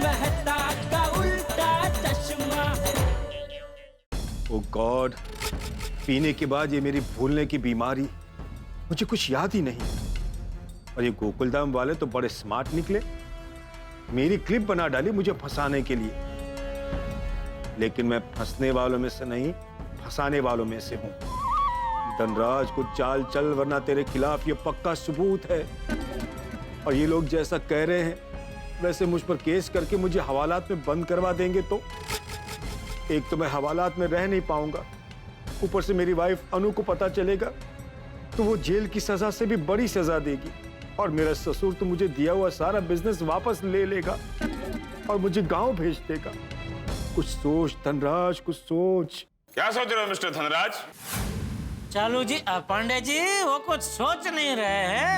मेहता का उल्टा चश्मा। ओह गॉड, पीने के बाद ये मेरी भूलने की बीमारी, मुझे कुछ याद ही नहीं। और ये गोकुलधाम वाले तो बड़े स्मार्ट निकले, मेरी क्लिप बना डाली मुझे फंसाने के लिए। लेकिन मैं फंसने वालों में से नहीं, फंसाने वालों में से हूं। धनराज को चाल चल, वरना तेरे खिलाफ ये पक्का सबूत है। और ये लोग जैसा कह रहे हैं वैसे मुझ पर केस करके मुझे हवालात में बंद करवा देंगे तो एक तो मैं हवालात में रह नहीं पाऊंगा, ऊपर से मेरी वाइफ अनु को पता चलेगा तो वो जेल की सजा से भी बड़ी सजा देगी। और मेरा ससुर तो मुझे दिया हुआ सारा बिजनेस वापस ले लेगा और मुझे गांव भेज देगा। कुछ सोच धनराज, कुछ सोच। क्या सोच रहे हो मिस्टर धनराज? चालू जी, पांडे जी वो कुछ सोच नहीं रहे हैं,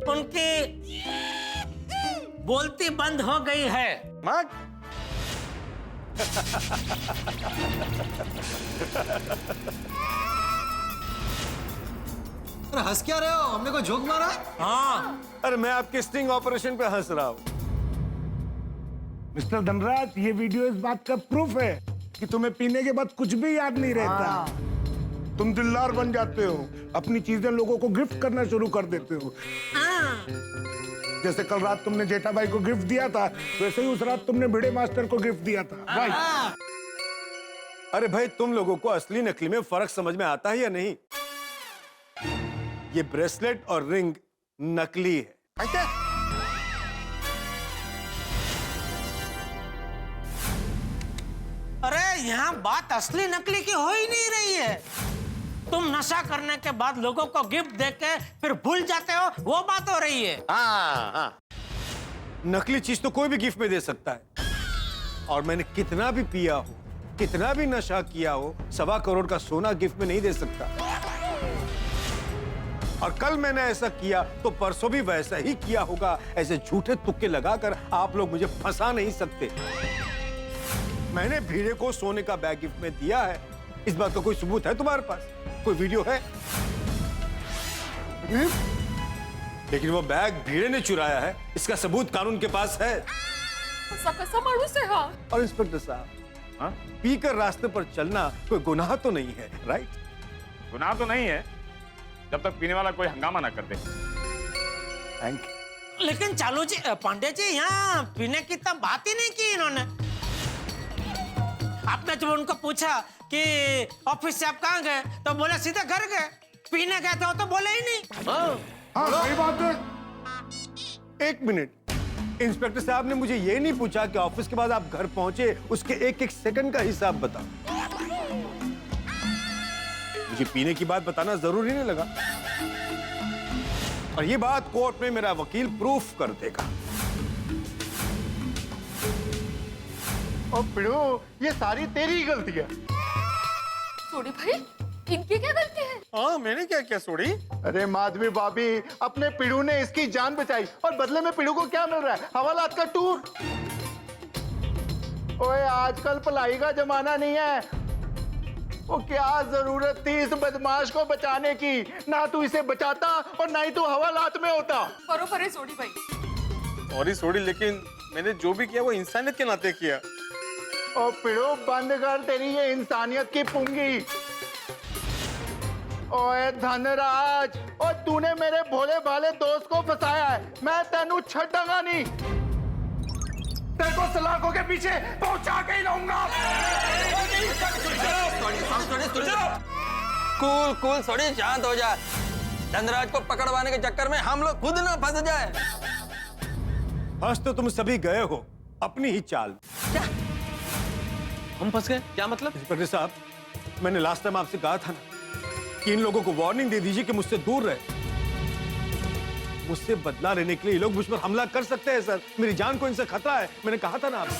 उनकी बोलती बंद हो गई है। माँ अरे हंस क्या रहे हो? हमने कोई जोक मारा? हाँ, अरे मैं आपके स्टिंग ऑपरेशन पे हंस रहा हूँ। मिस्टर धनराज, ये वीडियो इस बात का प्रूफ है कि तुम्हें पीने के बाद कुछ भी याद नहीं रहता। तुम दिलदार बन जाते हो, अपनी चीजें लोगों को गिफ्ट करना शुरू कर देते हो। जैसे कल रात तुमने जेठा भाई को गिफ्ट दिया था, वैसे ही उस रात तुमने भिड़े मास्टर को गिफ्ट दिया था। राइट? अरे भाई, तुम लोगों को असली नकली में फर्क समझ में आता है या नहीं? ये ब्रेसलेट और रिंग नकली है। अरे यहाँ बात असली नकली की हो ही नहीं रही है। तुम नशा करने के बाद लोगों को गिफ्ट देके फिर भूल जाते हो, वो बात हो रही है। हाँ। नकली चीज तो कोई भी गिफ्ट में दे सकता है। और मैंने कितना भी पिया हो, कितना भी नशा किया हो, 1.25 करोड़ का सोना गिफ्ट में नहीं दे सकता। और कल मैंने ऐसा किया तो परसों भी वैसा ही किया होगा। ऐसे झूठे तुक्के लगाकर आप लोग मुझे फंसा नहीं सकते। मैंने भीड़े को सोने का बैग गिफ्ट में दिया है। इस बात का कोई सबूत है तुम्हारे पास? कोई वीडियो है? लेकिन वो बैग भीड़े ने चुराया है, इसका सबूत कानून के पास है। और इंस्पेक्टर साहब, हाँ? पीकर रास्ते पर चलना कोई गुनाह तो नहीं है, राइट? गुनाह तो नहीं है जब तक पीने वाला कोई हंगामा ना कर दे। Thank you. लेकिन चालू जी, पांडे जी, यहाँ पीने की तो बात ही नहीं की इन्होंने। आपने जब उनको पूछा कि ऑफिस से आप कहाँ गए, तो बोले सीधे घर गए। पीने गए थे तो बोले ही नहीं। हाँ, सही बात है। एक मिनट, इंस्पेक्टर साहब ने मुझे ये नहीं पूछा कि ऑफिस के बाद आप घर पहुंचे उसके एक सेकंड का हिसाब बताओ। मुझे पीने की बात बताना जरूरी नहीं लगा। और ये बात कोर्ट में मेरा वकील प्रूफ कर देगा। और पिड़ो, ये सारी तेरी ही गलती है। सोडी भाई, इनकी क्या गलती है? हाँ, मैंने क्या किया सोडी? अरे माधवी भाभी, अपने पिड़ू ने इसकी जान बचाई और बदले में पिड़ू को क्या मिल रहा है? हवालात का टूर। ओए, आजकल पढ़ाई का जमाना नहीं है। वो क्या जरूरत थी इस बदमाश को बचाने की? ना तू इसे बचाता और ना ही तू हवालात में होता। बरोबर है सोडी भाई। सॉरी सोडी, लेकिन मैंने जो भी किया वो इंसानियत के नाते किया। और पिड़ो, बंद कर तेरी ये इंसानियत की पुंगी। ओए धनराज, और तूने मेरे भोले भाले दोस्त को फंसाया है। मैं तेनू छड्डांगा नहीं। तेरे को सलाखों के पीछे पहुंचा के ही रहूंगा। कूल थोड़ी शांत हो जा। धनराज को पकड़वाने के चक्कर में हम लोग खुद ना फंस जाए। फंस तो तुम सभी गए हो अपनी ही चाल। क्या हम फंस गए? क्या मतलब? इंस्पेक्टर साहब, मैंने लास्ट टाइम आपसे कहा था ना कि इन लोगों को वार्निंग दे दीजिए कि मुझसे दूर रहे। मुझसे बदला लेने के लिए ये लोग मुझ पर हमला कर सकते हैं सर। मेरी जान को इनसे खतरा है। मैंने कहा था ना आपसे।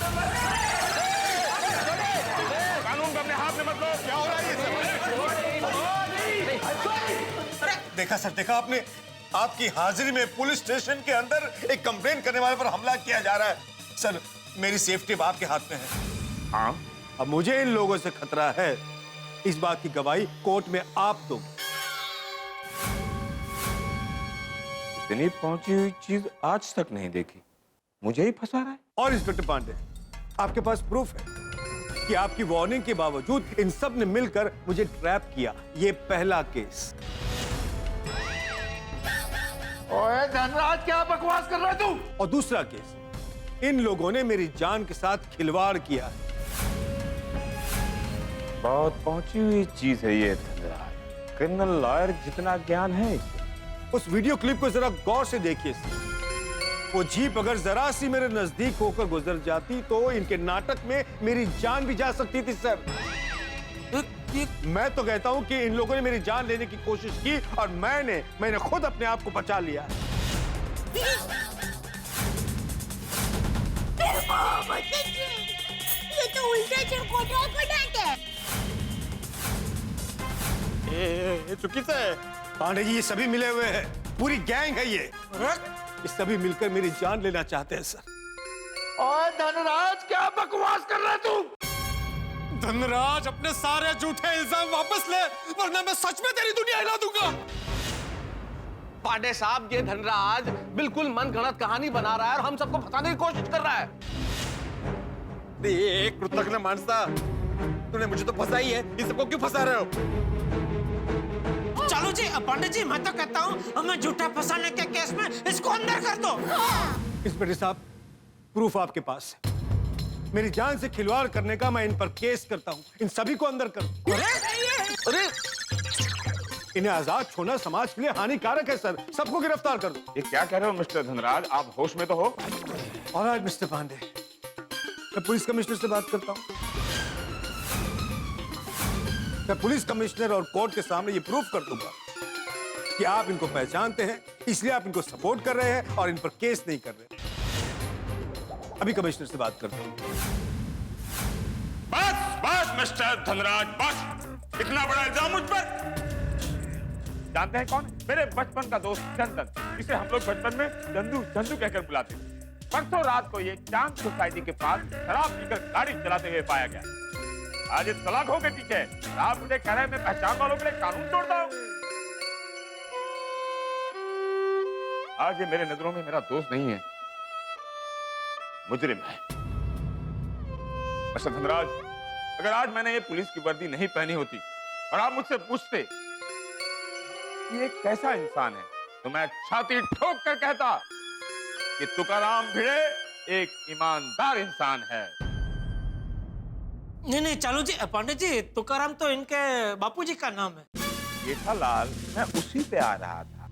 कानून को अपने हाथ में मत लो। क्या हो रहा है ये? देखा सर, देखा आपने? आपकी हाजिरी में पुलिस स्टेशन के अंदर एक कंप्लेन करने वाले पर हमला किया जा रहा है। सर, मेरी सेफ्टी अब आपके हाथ में है। हाँ, अब मुझे इन लोगों से खतरा है। इस बात की गवाही कोर्ट में आप दोगे। इतनी पहुंची हुई चीज आज तक नहीं देखी। मुझे ही फंसा रहा है। और इंस्पेक्टर पांडे, आपके पास प्रूफ है कि आपकी वार्निंग के बावजूद इन सब ने मिलकर मुझे ट्रैप किया। ये पहला केस। ओए धनराज, क्या बकवास कर रहा है तू? और दूसरा केस, इन लोगों ने मेरी जान के साथ खिलवाड़ किया है। बहुत पहुंची हुई चीज है ये धनराज। क्रिमिनल लॉयर जितना ज्ञान है इसे। उस वीडियो क्लिप को जरा गौर से देखिए। वो जीप अगर जरा सी मेरे नजदीक होकर गुजर जाती तो इनके नाटक में मेरी जान भी जा सकती थी सर। मैं तो कहता हूं कि इन लोगों ने मेरी जान लेने की कोशिश की और मैंने खुद अपने आप को बचा लिया। ये तो उल्टा चरकोटा को डांटे। ये चुकी से पांडे जी, ये सभी मिले हुए हैं, पूरी गैंग है ये सभी मिलकर मेरी जान लेना चाहते हैं सर। ओए धनराज, क्या बकवास कर रहा है तू? धनराज, अपने सारे झूठे इल्जाम वापस ले, वरना मैं सच में तेरी दुनिया हिला दूंगा। पांडे साहब, ये धनराज बिल्कुल मनगढ़ंत कहानी बना रहा है और हम सबको फंसाने की कोशिश कर रहा है। एक कृतज्ञ मानसा, तूने मुझे तो फंसा ही है, इन सबको क्यों फंसा रहे हो? चलो जी पांडे जी, मैं तो कहता हूँ हमें झूठा फंसाने के केस में इसको अंदर कर दो। इंस्पेक्टर साहब, प्रूफ आपके पास है। मेरी जान से खिलवाड़ करने का मैं इन पर केस करता हूँ। इन सभी को अंदर कर दो। अरे इन्हें आजाद छोड़ना समाज के लिए हानिकारक है सर। सबको गिरफ्तार कर दो। ये क्या कह रहे हो मिस्टर धनराज? आप होश में तो हो? ऑलराइट मिस्टर पांडे, मैं पुलिस कमिश्नर से बात करता हूँ। मैं पुलिस कमिश्नर और कोर्ट के सामने ये प्रूफ कर दूंगा कि आप इनको पहचानते हैं, इसलिए आप इनको सपोर्ट कर रहे हैं और इन पर केस नहीं कर रहे। अभी कमिश्नर से बात करता हूँ। बस बस मिस्टर धनराज, बस। इतना बड़ा इल्जाम मुझ पर। जानते हैं कौन? मेरे बचपन का दोस्त चंदन, जिसे हम लोग बचपन में चंदू चंदू कहकर बुलाते थे। परसों रात को ये चांद सोसाइटी के पास शराब पीकर गाड़ी चलाते हुए पाया गया। आज इस सलाखों के पीछे आप मुझे कह रहे हैं मैं पहचान वालों के लिए कानून तोड़ता हूं। आज ये मेरे नजरों में मेरा दोस्त नहीं है, मुजरिम है। मिस्टर धनराज, अगर आज मैंने ये पुलिस की वर्दी नहीं पहनी होती और आप मुझसे पूछते ये कैसा इंसान है, तो मैं छाती ठोक कर कहता कि तुकाराम भिड़े एक ईमानदार इंसान है। नहीं चलो जी पांडे जी, तुकाराम तो इनके बापूजी का नाम है। जेठालाल, मैं उसी पे आ रहा था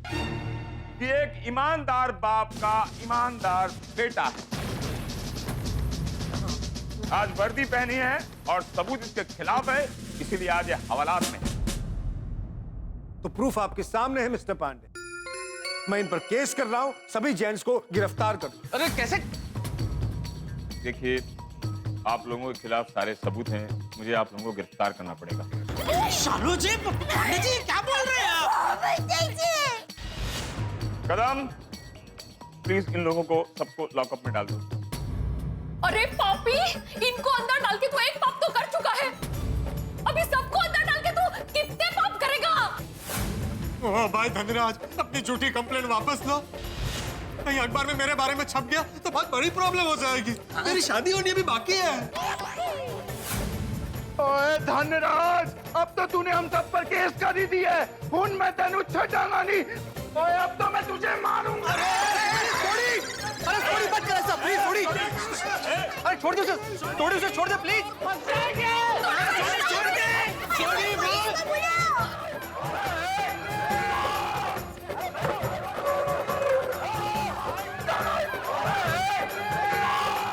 कि एक ईमानदार बाप का ईमानदार बेटा है। आज वर्दी पहनी है और सबूत इसके खिलाफ है, इसीलिए आज ये हवालात में है। तो प्रूफ आपके सामने है मिस्टर पांडे। मैं इन पर केस कर रहा हूं, सभी जेंट्स को गिरफ्तार कर दो। अरे कैसे? देखिए, आप लोगों के खिलाफ सारे सबूत हैं, मुझे आप लोगों को गिरफ्तार करना पड़ेगा। शालू जी, पांडे जी क्या बोल रहे हैं आप? कदम, प्लीज इन लोगों को सबको लॉकअप में डाल दो। अरे पापी, इनको अंदर डाल के तू एक पाप तो कर चुका है, अभी सबको अंदर डाल के तू कितने पाप करेगा? ओ भाई धनराज, अपनी झूठी कंप्लेंट वापस लो। कहीं अखबार में मेरे बारे में छप गया तो बहुत बड़ी प्रॉब्लम हो जाएगी। मेरी शादी होनी अभी बाकी है। ओए धनराज, अब तो तूने हम सब पर केस कर ही दिया है। हुन मैं तेनू छड़ांगा नहीं। ओए अब तो मैं तुझे मारूंगा। अरे मत कर सब, प्लीज छोड़ी। अरे छोड़ दो उसे, छोड़ दे प्लीज।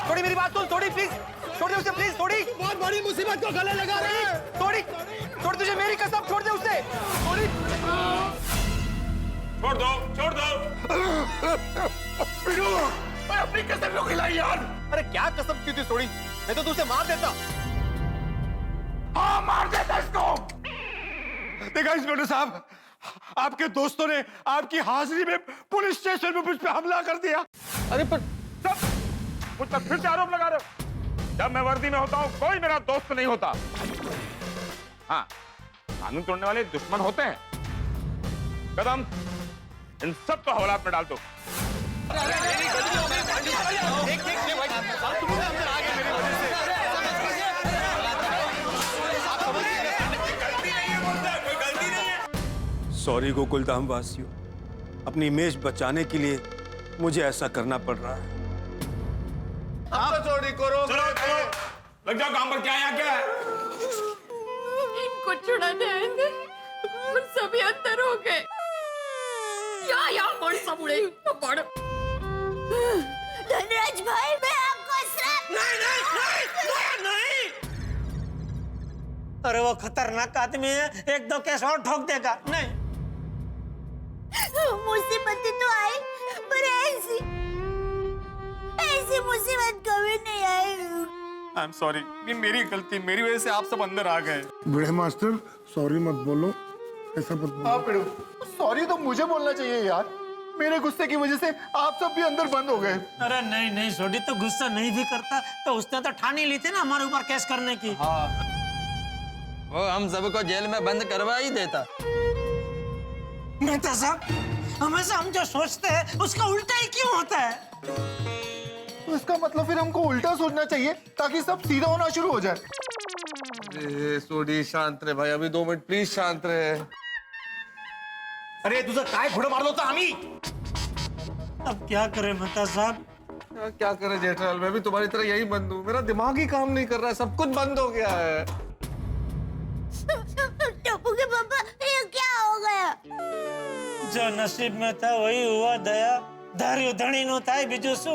थोड़ी मेरी बात सुन, थोड़ी प्लीज छोड़ दे उसे, प्लीज थोड़ी। बहुत बड़ी मुसीबत को गले लगा रही है। थोड़ी छोड़, तुझे मेरी कसम, छोड़ दे उसे। थोड़ी छोड़ दो। अपनी कसम को खिलाई यार। अरे क्या कसम की थी थोड़ी, मैं तो तुझे मार देता। हाँ मार देता इसको। देखा इंस्पेक्टर साहब, आपके दोस्तों ने आपकी हाजिरी में पुलिस स्टेशन में मुझ पे हमला कर दिया। अरे पर सब मुझ पर फिर से आरोप लगा रहे हो। जब मैं वर्दी में होता हूँ कोई मेरा दोस्त नहीं होता। हाँ, कानून तोड़ने वाले दुश्मन होते हैं। कदम, इन सबको हवालात में डाल दो। सॉरी गोकुलधाम वासियों, अपनी इमेज बचाने के लिए मुझे ऐसा करना पड़ रहा है। आप तो चोरी करो। चलो चलो लग जाओ काम पर। क्या यहाँ क्या है? इनको छुड़ाने आए थे और सभी अंदर हो गए। या पढ़ सब उड़े तो पढ़। धनराज भाई, मैं आपको श्राप नहीं। अरे वो खतरनाक आदमी है, एक दो केस और ठोक देगा। नहीं, मुसीबत तो आई, पर ऐसी मुसीबत कभी नहीं आई। आई एम सॉरी, ये मेरी गलती, मेरी वजह से आप सब अंदर आ गए। बड़े मास्टर सॉरी मत बोलो, ऐसा मत बोलो। हाँ पिड़ू, सॉरी तो मुझे बोलना चाहिए यार। मेरे गुस्से की वजह से आप सब भी अंदर बंद हो गए। अरे नहीं सोडी तो गुस्सा नहीं भी करता तो उसने तो ठानी ली थी ना हमारे ऊपर केस करने की। वो हम सबको जेल में बंद करवा ही देता। मेहता साहब, हमेशा हम जो सोचते हैं उसका उल्टा ही क्यों होता है? तो इसका मतलब फिर हमको उल्टा सोचना चाहिए ताकि सब सीधा होना शुरू हो जाए। सोडी शांत रहे भाई, अभी 2 मिनट प्लीज शांत रहे। अरे तुझे काय घोड़ा मारलो होता आम्ही? अब क्या करें मेहता साहब? क्या करे जेठालाल, मैं भी तुम्हारी तरह यही बंद हूँ। मेरा दिमाग ही काम नहीं कर रहा है, सब कुछ बंद हो गया है। टप्पू के पापा, ये क्या हो गया? जो नसीब में था वही हुआ दया। धारियो धनी नो था बीजू सु।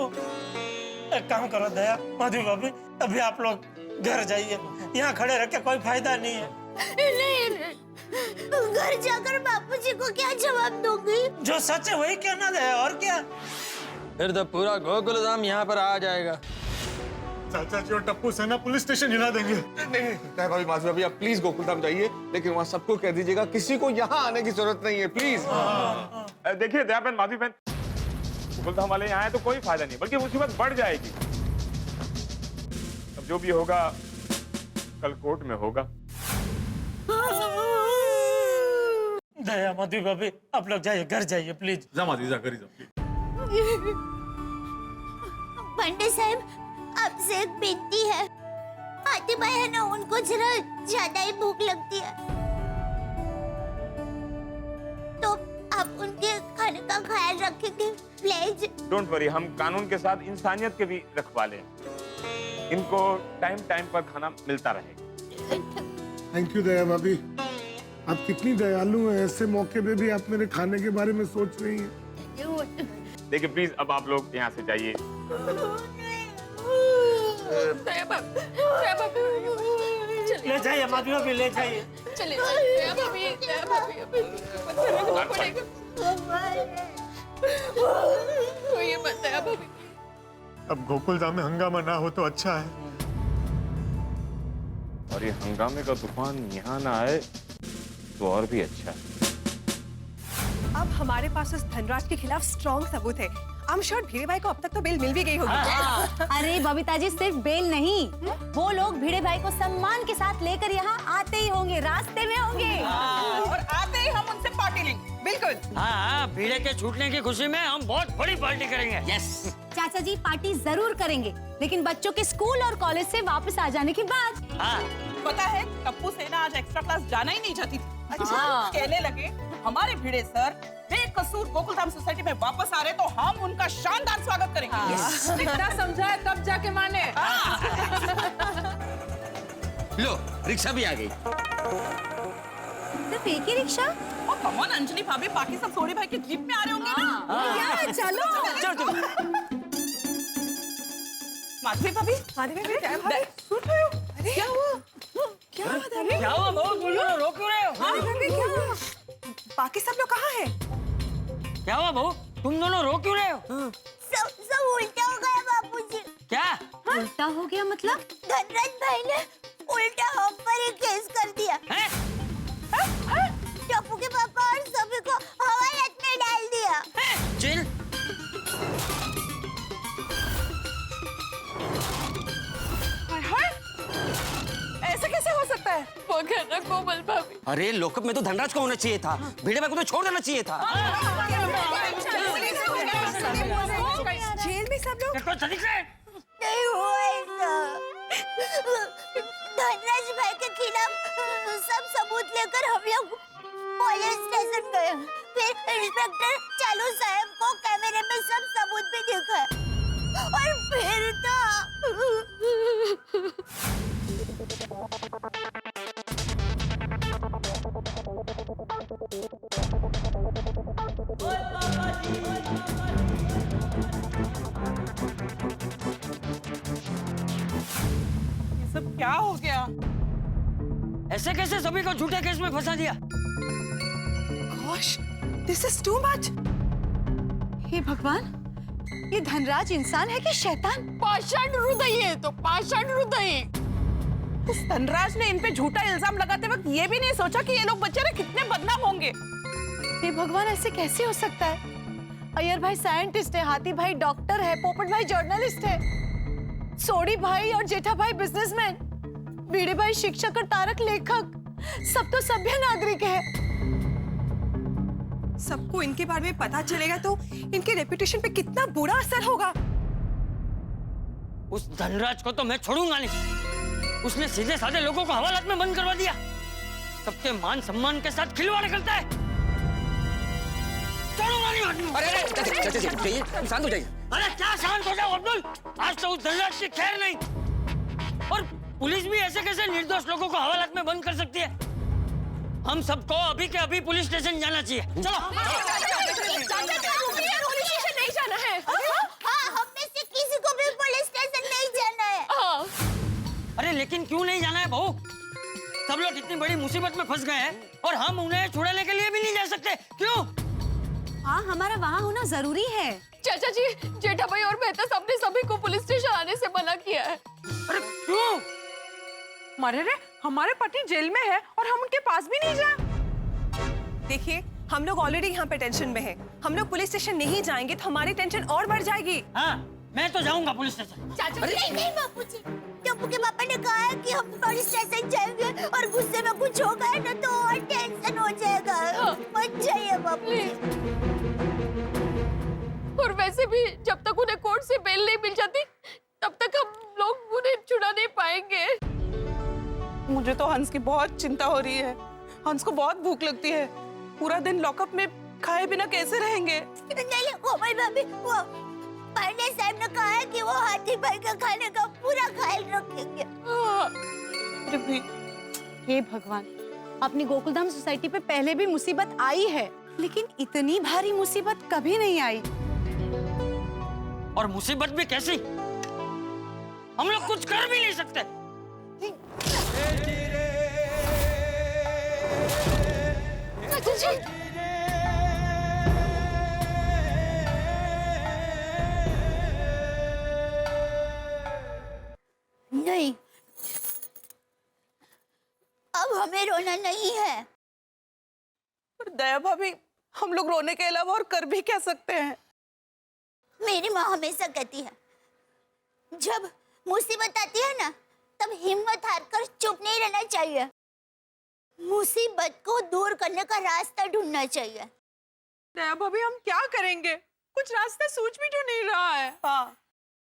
एक काम करो दया, मधु भाभी, अभी आप लोग घर जाइए। यहाँ खड़े रह के कोई फायदा नहीं है। नहीं, घर जाकर बापूजी को क्या जवाब दूंगी? जो सच है वही कहना दया, और क्या? फिर तो पूरा गोकुलधाम यहाँ पर आ जाएगा। चाचा जी और टप्पू सेना पुलिस स्टेशन हिला देंगे। नहीं भाभी, माधवी भाभी, आप प्लीज गोकुलधाम जाइए, लेकिन वहाँ सबको कह दीजिएगा किसी को यहाँ आने की जरूरत नहीं है, प्लीज। देखिए दया बहन, माधवी बहन, गोकुलधाम वाले यहाँ आए तो कोई फायदा नहीं, बल्कि मुसीबत बढ़ जाएगी। अब जो भी होगा कल कोर्ट में होगा। दया, मधु भाभी, आप लोग जाइए, घर जाइए प्लीज। जा माधवी, जा घर जा। पंडित साहब, आपसे एक विनती है। फातिमा है ना, उनको जरा ज्यादा ही भूख लगती है, तो आप उनके खाने का ख्याल रखेंगे प्लीज? डोंट वरी, हम कानून के साथ इंसानियत के भी रखवाले हैं। इनको टाइम टाइम पर खाना मिलता रहेगा। थैंक यू दया भाभी, आप कितनी दयालु हैं। ऐसे मौके पे भी आप मेरे खाने के बारे में सोच रही हैं। देखिए प्लीज, अब आप लोग यहाँ से जाइए। ले जाइए मधु भाभी, ले जाइए। चले ये बताया भाभी। अब गोकुलधाम में हंगामा ना हो तो अच्छा है। और ये हंगामे का तूफान यहाँ ना आए तो और भी अच्छा है। अब हमारे पास उस धनराज के खिलाफ स्ट्रॉन्ग सबूत है। आई एम श्योर भीड़े भाई को अब तक तो बेल मिल भी गई होगी। अरे बबीता जी, सिर्फ बेल नहीं, वो लोग भिड़े भाई को सम्मान के साथ लेकर यहाँ आते ही होंगे, रास्ते में होंगे। और आते ही हम उनसे पार्टी लेंगे। बिल्कुल। हाँ, भीड़े के छूटने की खुशी में हम बहुत बड़ी पार्टी करेंगे। यस। चाचा जी पार्टी जरूर करेंगे, लेकिन बच्चों के स्कूल और कॉलेज से वापस आ जाने के बाद। पता है, टप्पू सेना आज एक्स्ट्रा क्लास जाना ही नहीं चाहती थी। अच्छा, कहने लगे हमारे भिड़े सर बेकसूर गोकुलधाम सोसाइटी में वापस आ रहे तो हम उनका शानदार स्वागत करेंगे। जितना समझाए तब जाके माने। लो, रिक्शा भी आ गई। सिर्फ एक ही रिक्शा? कमॉन अंजलि भाभी, बाकी सब सोनी भाई के जीप में आ रहे होंगे ना। चलो। माधवी भाभी, क्या भाई? सुन रहे हो? अरे क्या हुआ? क्या हुआ? बहुत बोलो, रो क्यों रहे हो? क्या हुआ? बाकी सब लोग कहाँ हैं? क्या हुआ बहू, तुम दोनों रो क्यों रहे हो? सब उल्टा हो गया बापूजी। क्या उल्टा हो गया मतलब? धनराज भाई ने उल्टा हम पर ही केस कर दिया। टप्पू के पापा और सभी को हवालात में डाल दिया। चिल। ऐसा कैसे हो सकता है? वो घर ना कोमल भाभी। अरे लॉकअप में तो धनराज को होना चाहिए था, भीड़े भाई को तो छोड़ देना चाहिए था। जेल में सब लोग नहीं हुआ ऐसा। धनराज भाई के खिलाफ सब सबूत लेकर हम लोग पुलिस स्टेशन गए, फिर इंस्पेक्टर चालू साहब को कैमरे में सब सबूत भी दिखा, और फिर ये सब क्या हो गया? ऐसे कैसे सभी को झूठे केस में फंसा दिया? Gosh, this is too much. हे भगवान, ये धनराज इंसान है कि शैतान? पाषाण हृदय है तो पाषाण हृदय। उस धनराज ने इन पे झूठा इल्जाम लगाते वक्त ये भी नहीं सोचा कि ये लोग बेचारे कितने बदनाम होंगे। हे भगवान, ऐसे कैसे हो सकता है? अय्यर भाई साइंटिस्ट है, हाथी भाई डॉक्टर है, पोपट भाई जर्नलिस्ट है, सोडी भाई और जेठा भाई बिजनेसमैन, भिड़े भाई शिक्षक और तारक लेखक, सब तो सभ्य नागरिक है। सबको इनके बारे में पता चलेगा तो इनके रेपुटेशन पे कितना बुरा असर होगा। उस धनराज को तो मैं छोड़ूंगा नहीं। उसने सीधे साधे लोगों को हवालात में बंद करवा दिया। सबके मान सम्मान के साथ खिलवाड़ करता है। छोड़ूंगा नहीं। अरे शांत हो जाइए। अरे क्या शांत हो जाओ अब्दुल? आज तो उस धनराज की खैर नहीं। और पुलिस भी ऐसे कैसे निर्दोष लोगों को हवालात में बंद कर सकती है? हम सबको अभी के अभी पुलिस स्टेशन जाना चाहिए। चलो। पुलिस स्टेशन नहीं जाना है। हाँ, हम में से किसी को भी पुलिस स्टेशन नहीं जाना है। अरे लेकिन क्यों नहीं जाना है बहू? सब लोग इतनी बड़ी मुसीबत में फंस गए हैं और हम उन्हें छुड़ाने के लिए भी नहीं जा सकते। क्यों? हाँ, हमारा वहाँ होना जरूरी है। चाचा जी, जेठा भाई और मेहता साहब ने सभी को पुलिस स्टेशन आने से मना किया है। अरे क्यों? मरे रे, हमारे पति जेल में है और हम उनके पास भी नहीं जा। देखिए, हम लोग ऑलरेडी यहाँ पे टेंशन में हैं। हम लोग पुलिस स्टेशन नहीं जाएंगे तो हमारी टेंशन और बढ़ जाएगी। हाँ, मैं तो जाऊंगा पुलिस स्टेशन। चाचा जी, नहीं बापूजी, टप्पू के पापा ने कहा है कि हम पुलिस स्टेशन जाएंगे और गुस्से में कुछ हो गया ना तो और टेंशन हो जाएगा। मत जाइए बापूजी। और वैसे भी जब तक उन्हें कोर्ट से बेल नहीं मिल जाती तब तक हम लोग उन्हें छुड़ा नहीं पाएंगे। मुझे तो हंस की बहुत चिंता हो रही है। हंस को बहुत भूख लगती है। पूरा दिन लॉकअप में खाए बिना कैसे रहेंगे? नहीं कोमल भाभी, वो पांडे साहब ने कहा है कि वो हाथी भाई का खाने का पूरा ख्याल रखेंगे। हे भगवान, अपनी गोकुलधाम सोसाइटी पे पहले भी मुसीबत आई है, लेकिन इतनी भारी मुसीबत कभी नहीं आई। और मुसीबत भी कैसी? हम लोग कुछ कर भी नहीं सकते। चाचा जी, नहीं, अब हमें रोना नहीं है। पर दया भाभी, हम लोग रोने के अलावा और कर भी क्या सकते हैं? मेरी माँ हमेशा कहती है, जब मुसीबत आती है ना तब हिम्मत हारकर चुप नहीं रहना चाहिए। मुसीबत को दूर करने का रास्ता ढूंढना चाहिए। दया भाभी, हम क्या करेंगे? कुछ रास्ता सूझ भी तो नहीं रहा है। हाँ,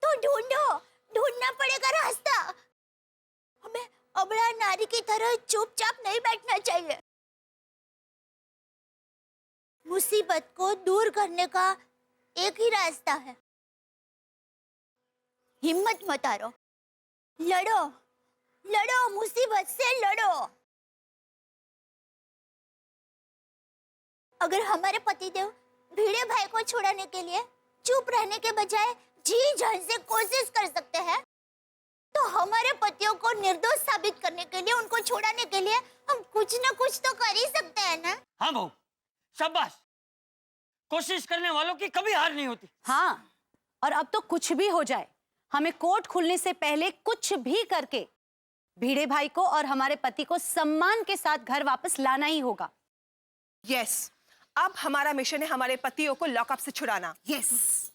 तो ढूंढना पड़ेगा रास्ता। हमें अबला नारी की तरह चुपचाप नहीं बैठना चाहिए। मुसीबत को दूर करने का एक ही रास्ता है, हिम्मत मत हारो, लड़ो लड़ो, मुसीबत से लड़ो। अगर हमारे पतिदेव भिड़े भाई को छुड़ाने के लिए चुप रहने के बजाय जी जान से कोशिश कर सकते हैं, तो हमारे पतियों को निर्दोष साबित करने के लिए, उनको छुड़ाने के लिए हम कुछ न कुछ तो कर ही सकते हैं ना। हाँ बहू, शाबाश। कोशिश करने वालों की कभी हार नहीं होती। हाँ, और अब तो कुछ भी हो जाए, हमें कोर्ट खुलने से पहले कुछ भी करके भिड़े भाई को और हमारे पति को सम्मान के साथ घर वापस लाना ही होगा। यस, अब हमारा मिशन है हमारे पतियों को लॉकअप से छुड़ाना। यस।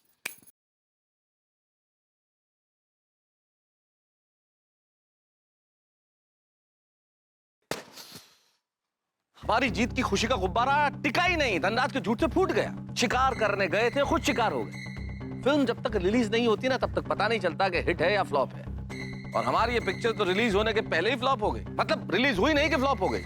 हमारी जीत की खुशी का गुब्बारा टिका ही नहीं, धनराज के झूठ से फूट गया। शिकार करने गए थे, खुद शिकार हो गए। फिल्म जब तक रिलीज नहीं होती ना तब तक पता नहीं चलता कि हिट है या फ्लॉप है। और हमारी ये पिक्चर तो रिलीज होने के पहले ही फ्लॉप हो गई। मतलब रिलीज हुई नहीं कि फ्लॉप हो गई।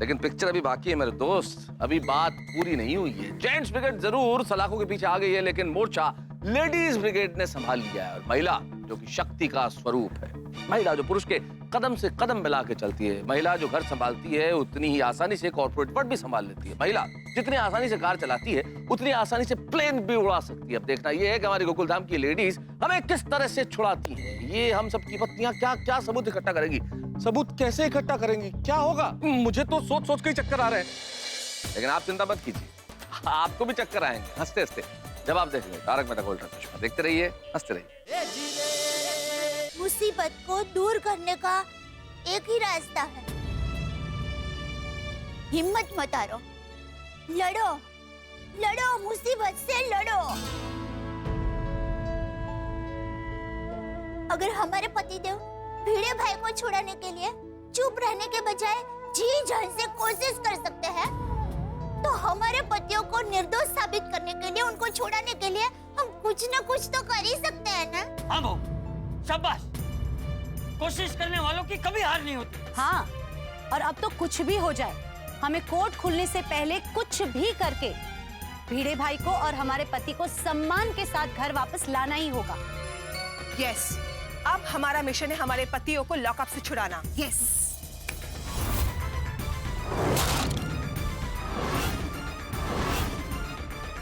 लेकिन पिक्चर अभी बाकी है मेरे दोस्त, अभी बात पूरी नहीं हुई है। जेंट्स ब्रिगेड जरूर सलाखों के पीछे आ गई है, लेकिन मोर्चा लेडीज ब्रिगेड ने संभाल लिया है। और महिला जो कि शक्ति का स्वरूप है, महिला जो पुरुष के कदम से कदम मिला के चलती है, महिला जो घर संभालती है उतनी ही आसानी से कॉर्पोरेट वर्ल्ड भी संभाल लेती है। महिला जितनी आसानी से कार चलाती है उतनी आसानी से प्लेन भी उड़ा सकती है। अब देखना ये है कि हमारी गोकुलधाम की लेडीज हमें किस तरह से छुड़ाती हैं। ये हम सबकी पत्नियां क्या क्या सबूत इकट्ठा करेंगी, सबूत कैसे इकट्ठा करेंगी, क्या होगा, मुझे तो सोच सोच के ही चक्कर आ रहे हैं। लेकिन आप चिंता मत कीजिए, आपको भी चक्कर आएंगे हंसते हंसते जब आप देखेंगे तारक मेहता का उल्टा चश्मा। देखते रहिए, हंसते रहिए। मुसीबत को दूर करने का एक ही रास्ता है, हिम्मत मत हारो, लड़ो लड़ो, मुसीबत से लड़ो। अगर हमारे पतिदेव भिड़े भाई को छुड़ाने के लिए चुप रहने के बजाय जी जान से कोशिश कर सकते हैं, तो हमारे पतियों को निर्दोष साबित करने के लिए, उनको छुड़ाने के लिए हम कुछ न कुछ तो कर ही सकते हैं ना। हाँ बहू, शाबाश। कोशिश करने वालों की कभी हार नहीं होती। हाँ, और अब तो कुछ भी हो जाए, हमें कोर्ट खुलने से पहले कुछ भी करके भिड़े भाई को और हमारे पति को सम्मान के साथ घर वापस लाना ही होगा। यस, अब हमारा मिशन है हमारे पतियों को लॉकअप से छुड़ाना। यस।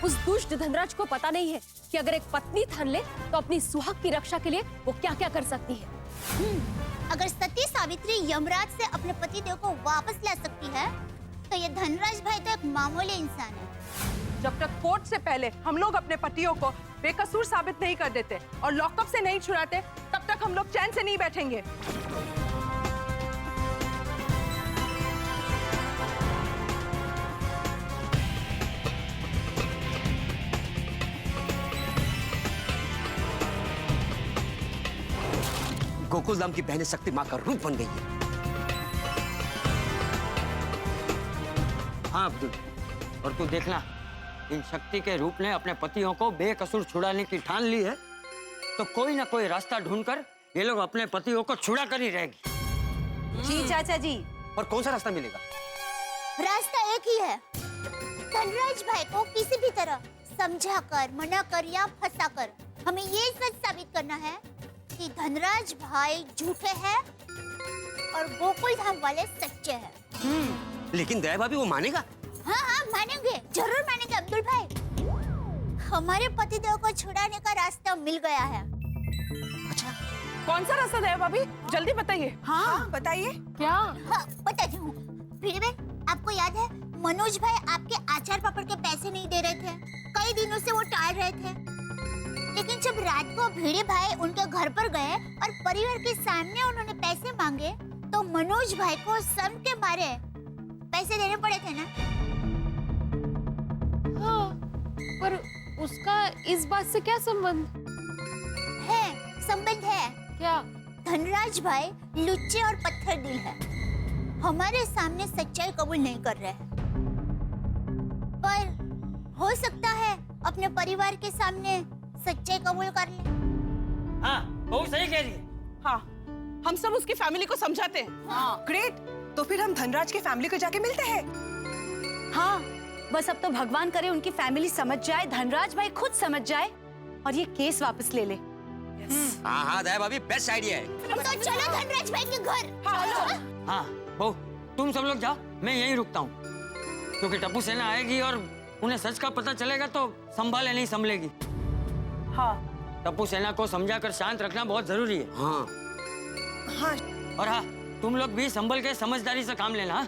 उस दुष्ट धनराज को पता नहीं है कि अगर एक पत्नी ठान ले तो अपनी सुहाग की रक्षा के लिए वो क्या क्या कर सकती है। अगर सती सावित्री यमराज से अपने पति देव को वापस ला सकती है, तो ये धनराज भाई तो एक मामूली इंसान है। जब तक कोर्ट से पहले हम लोग अपने पतियों को बेकसूर साबित नहीं कर देते और लॉकअप से नहीं छुड़ाते, तब तक हम लोग चैन से नहीं बैठेंगे। गोकुलधाम की बहनें शक्ति माँ का रूप बन गई है। हाँ अब्दुल, और तू देखना, इन शक्ति के रूप ने अपने पतियों को बेकसूर छुड़ाने की ठान ली है, तो कोई ना कोई रास्ता ढूंढकर ये लोग अपने पतियों को छुड़ा कर ही रहेगी। जी चाचा जी। और कौन सा रास्ता मिलेगा? रास्ता एक ही है, धनराज भाई को किसी भी तरह समझाकर, मनाकर या फंसाकर हमें ये सच साबित करना है कि धनराज भाई झूठे हैं और गोकुलधाम वाले सच्चे हैं। लेकिन दया भाभी वो मानेगा? हाँ हाँ मानेंगे, जरूर मानेंगे अब्दुल भाई। हमारे पतिदेव को छुड़ाने का रास्ता मिल गया है। अच्छा, कौन सा रास्ता है भाभी? जल्दी बताइए। हाँ बताइए। क्या? हाँ बताती हूँ। भिड़े भाई, आपको याद है मनोज भाई आपके आचार पापड़ के पैसे नहीं दे रहे थे, कई दिनों से वो टाल रहे थे। लेकिन जब रात को भिड़े भाई उनके घर पर गए और परिवार के सामने उन्होंने पैसे मांगे, तो मनोज भाई को शर्म के मारे पैसे देने पड़े थे ना। हाँ, पर उसका इस बात से क्या संबंध है? संबंध है। क्या? धनराज भाई लुच्चे और पत्थर दिल है, हमारे सामने सच्चाई कबूल नहीं कर रहे हैं, पर हो सकता है अपने परिवार के सामने सच्चाई कबूल कर ले। हाँ, बहुत सही कह रही है। हाँ, हम सब उसकी फैमिली को समझाते हैं। हाँ, ग्रेट। तो फिर हम धनराज की फैमिली को जाके मिलते हैं। हाँ, बस अब तो भगवान करे उनकी फैमिली समझ जाए, धनराज भाई खुद समझ जाए और ये केस वापस ले ले। हाँ हाँ दया भाभी, बेस्ट आइडिया है। तो चलो धनराज भाई के घर। हाँ बहू, तुम सब लोग जाओ, मैं यहीं रुकता हूँ, क्योंकि टप्पू सेना आएगी और उन्हें सच का पता चलेगा तो संभाले नहीं संभलेगी। हाँ, टप्पू सेना को समझाकर शांत रखना बहुत जरूरी है। हाँ हाँ। और हाँ, तुम लोग भी संभल के समझदारी से काम लेना।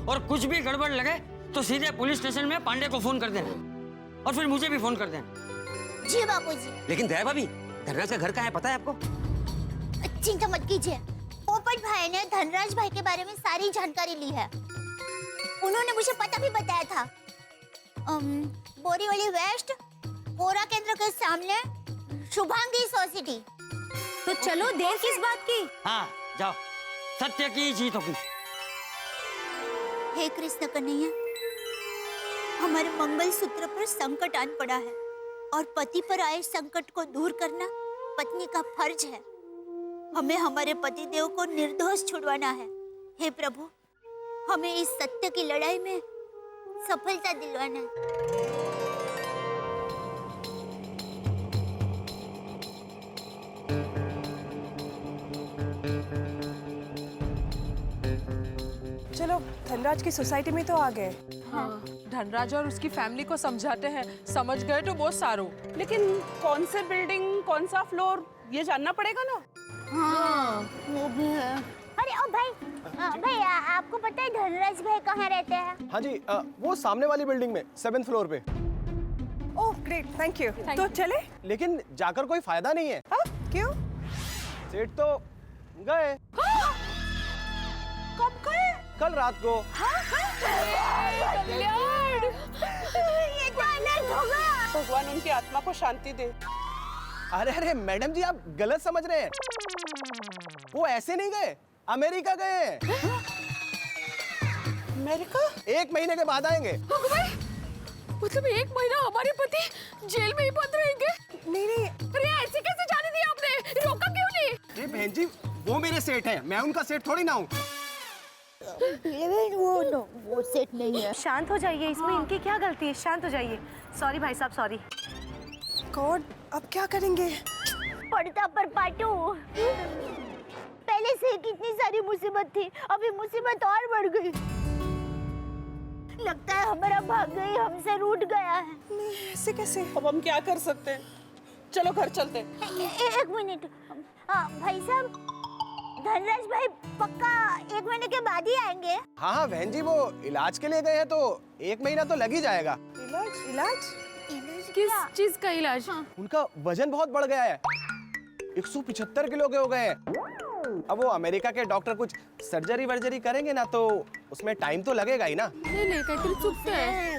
और कुछ भी गड़बड़ लगे तो सीधे पुलिस स्टेशन में पांडे को फोन कर देना और फिर मुझे भी फोन कर देना। जी बापूजी। लेकिन दया भाभी, धनराज का घर कहाँ है पता है आपको? चिंता मत कीजिए, पोपट भाई ने धनराज भाई के बारे में सारी जानकारी ली है। उन्होंने मुझे पता भी बताया था। बोरीवली वेस्ट कोरा केंद्र के सामने शुभांगी सोसाइटी। तो चलो, देर किस बात की? हाँ जाओ, सत्य की जीत होगी। हे कृष्ण कन्हैया, हमारे मंगल सूत्र पर संकट आन पड़ा है और पति पर आए संकट को दूर करना पत्नी का फर्ज है। हमें हमारे पति देव को निर्दोष छुड़वाना है। हे प्रभु, हमें इस सत्य की लड़ाई में सफलता दिलवाना है। चलो धनराज की सोसाइटी में तो आ गए। हाँ, धनराज और उसकी फैमिली को समझाते हैं, समझ गए तो बहुत सारो। लेकिन कौन से बिल्डिंग, कौन सा फ्लोर, ये जानना पड़ेगा ना। हाँ, वो भी है। अरे ओ भाई, आपको पता है धनराज भाई कहाँ रहते हैं? हाँ जी, वो सामने वाली बिल्डिंग में 7th फ्लोर पे। Oh great, thank you. तो चले? लेकिन जाकर कोई फायदा नहीं है। क्यों? सेठ तो गए। कब गए? कल रात को। कल्याण! ये तो अनर्थ होगा। भगवान उनकी आत्मा को शांति दे। अरे अरे मैडम जी, आप गलत समझ रहे हैं। वो ऐसे नहीं गए, अमेरिका गए हैं। अमेरिका? 1 महीने के बाद आएंगे। मतलब 1 महीना हमारे पति जेल में ही बंद रहेंगे? नहीं नहीं। अरे ऐसे कैसे जाने दिया आपने? रोका क्यों नहीं? ये बहन जी, वो मेरे सेठ हैं, मैं उनका सेठ थोड़ी ना हूँ। वो सेट नहीं है। शांत हो जाइए, इसमें इनकी क्या गलती है? शांत हो जाइए। सॉरी भाई साहब, सॉरी। गॉड, अब क्या करेंगे? पड़ता पर पाटू। पहले से कितनी सारी मुसीबत थी, अभी मुसीबत और बढ़ गई। लगता है हमारा भाग्य ही हमसे रूठ गया है। नहीं, ऐसे कैसे? अब हम क्या कर सकते हैं? चलो घर चलते हैं। एक मिनट। भाई साहब, धनराज भाई पक्का 1 महीने के बाद ही आएंगे? हाँ हाँ बहन जी, वो इलाज के लिए गए हैं तो 1 महीना तो लग ही जाएगा। इलाज? इलाज? किस चीज का इलाज? उनका वजन बहुत बढ़ गया है, 175 किलो के हो गए हैं। अब वो अमेरिका के डॉक्टर कुछ सर्जरी वर्जरी करेंगे ना, तो उसमें टाइम तो लगेगा ही ना। नहीं नहीं, काहीतरी चुकते है।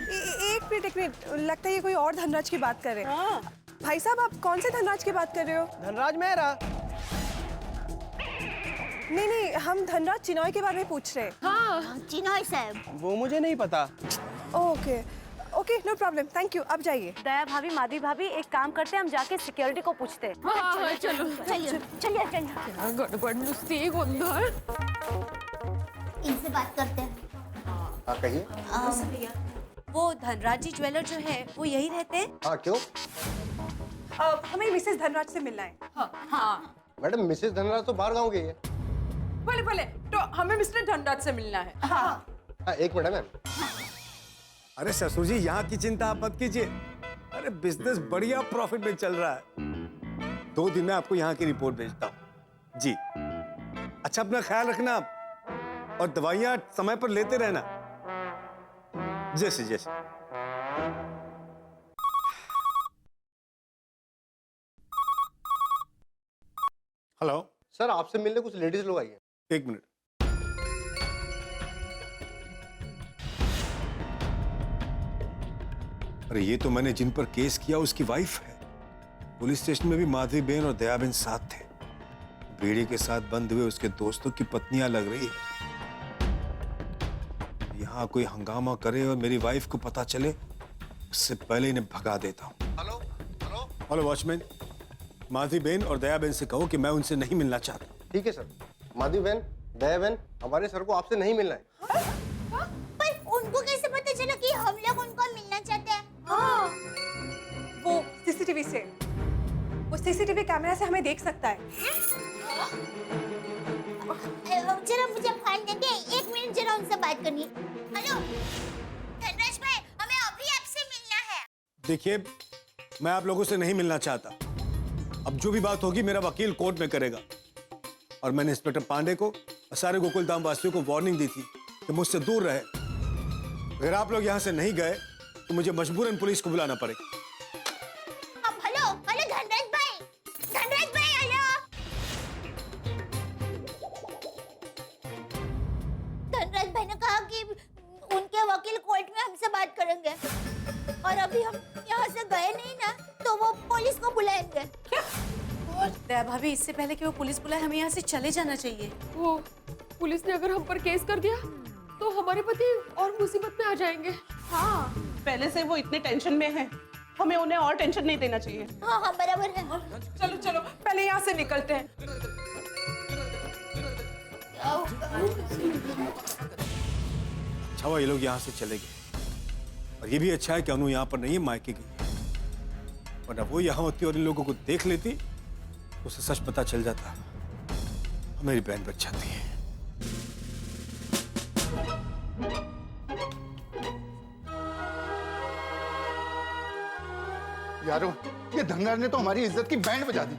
एक मिनट, लगता है ये कोई और धनराज की बात कर रहे हैं। भाई साहब, आप कौन से धनराज की बात कर रहे हो? धनराज मेहरा। नहीं नहीं, हम धनराज चिनॉय के बारे में पूछ रहे हैं। हाँ, चिनॉय साहब। वो मुझे नहीं पता। Okay okay, no problem, thank you. अब जाइए। दया भाभी, माधवी भाभी, एक काम करते हैं, हम जाके सिक्योरिटी को पूछते हैं। हाँ, चलो चलिए। गड़बड़ नुसती गोंधळ। इनसे बात करते हैं। हाँ कहिए। वो धनराज जी ज्वेलर जो है, वो यही रहते हैं? हाँ क्यों? हमें मिसेस धनराज से मिलना है। हाँ, मैडम मिसेस धनराज तो बाहर गाँव गई है। भले भले, तो हमें मिस्टर धनराज से मिलना है। हाँ। 1 मिनट मैम। अरे ससुर जी, यहाँ की चिंता आप मत कीजिए। अरे बिजनेस बढ़िया प्रॉफिट में चल रहा है। 2 दिन में आपको यहाँ की रिपोर्ट भेजता हूँ जी। अच्छा, अपना ख्याल रखना और दवाइयाँ समय पर लेते रहना। जैसे जैसे। हेलो सर, आपसे मिलने कुछ लेडीज लोग आई हैं। 1 मिनट। अरे ये तो मैंने जिन पर केस किया उसकी वाइफ है। पुलिस स्टेशन में भी माधवी बहन और दया बहन साथ थे। बेड़ी के साथ बंद हुए उसके दोस्तों की पत्नियां लग रही है। यहाँ कोई हंगामा करे और मेरी वाइफ को पता चले, उससे पहले इन्हें भगा देता हूँ। Hello hello. Hello watchman, Madhavi बहन और दया बहन से कहो कि मैं उनसे नहीं मिलना चाहता। ठीक है सर। माधवी बहन, दया बहन, हमारे सर को आपसे नहीं मिलना है। पर उनको कैसे पता चला कि हम लोग उनको मिलना चाहते हैं? वो सीसीटीवी से, वो सीसीटीवी कैमरा से हमें देख सकता है। जरा मुझे फोन देंगे, 1 मिनट जरा उनसे बात करनी है। हेलो धनराज भाई, हमें अभी आपसे मिलना है। देखिए, मैं आप लोगों से नहीं मिलना चाहता। अब जो भी बात होगी मेरा वकील कोर्ट में करेगा। और मैंने इंस्पेक्टर पांडे को और सारे गोकुलधाम वासियों को वार्निंग दी थी कि मुझसे दूर रहे। अगर आप लोग यहाँ से नहीं गए तो मुझे मजबूरन पुलिस को बुलाना पड़ेगा। हेलो हेलो धनराज भाई, हेलो। धनराज भाई ने कहा कि उनके वकील कोर्ट में हमसे बात करेंगे, और अभी हम यहाँ से गए नहीं ना, तो वो पुलिस को बुलाएंगे। क्या? दया भाभी, इससे पहले कि वो पुलिस बुलाए, हमें यहाँ से चले जाना चाहिए। वो पुलिस ने अगर हम पर केस कर दिया तो हमारे पति और मुसीबत में आ जाएंगे। हाँ, पहले से वो इतने टेंशन में है, हमें उन्हें और टेंशन नहीं देना चाहिए। हाँ बराबर है। चलो चलो, पहले यहाँ से निकलते हैं। अच्छा हुआ ये लोग यहाँ से चले गए। और ये भी अच्छा है कि अनु यहाँ पर नहीं है, मायके गई है। वरना वो यहाँ होती और इन लोगों को देख लेती तो उसे सच पता चल जाता, मेरी बहन बच जाती है। यारो, ये धनराज ने तो हमारी इज्जत की बैंड बजा दी।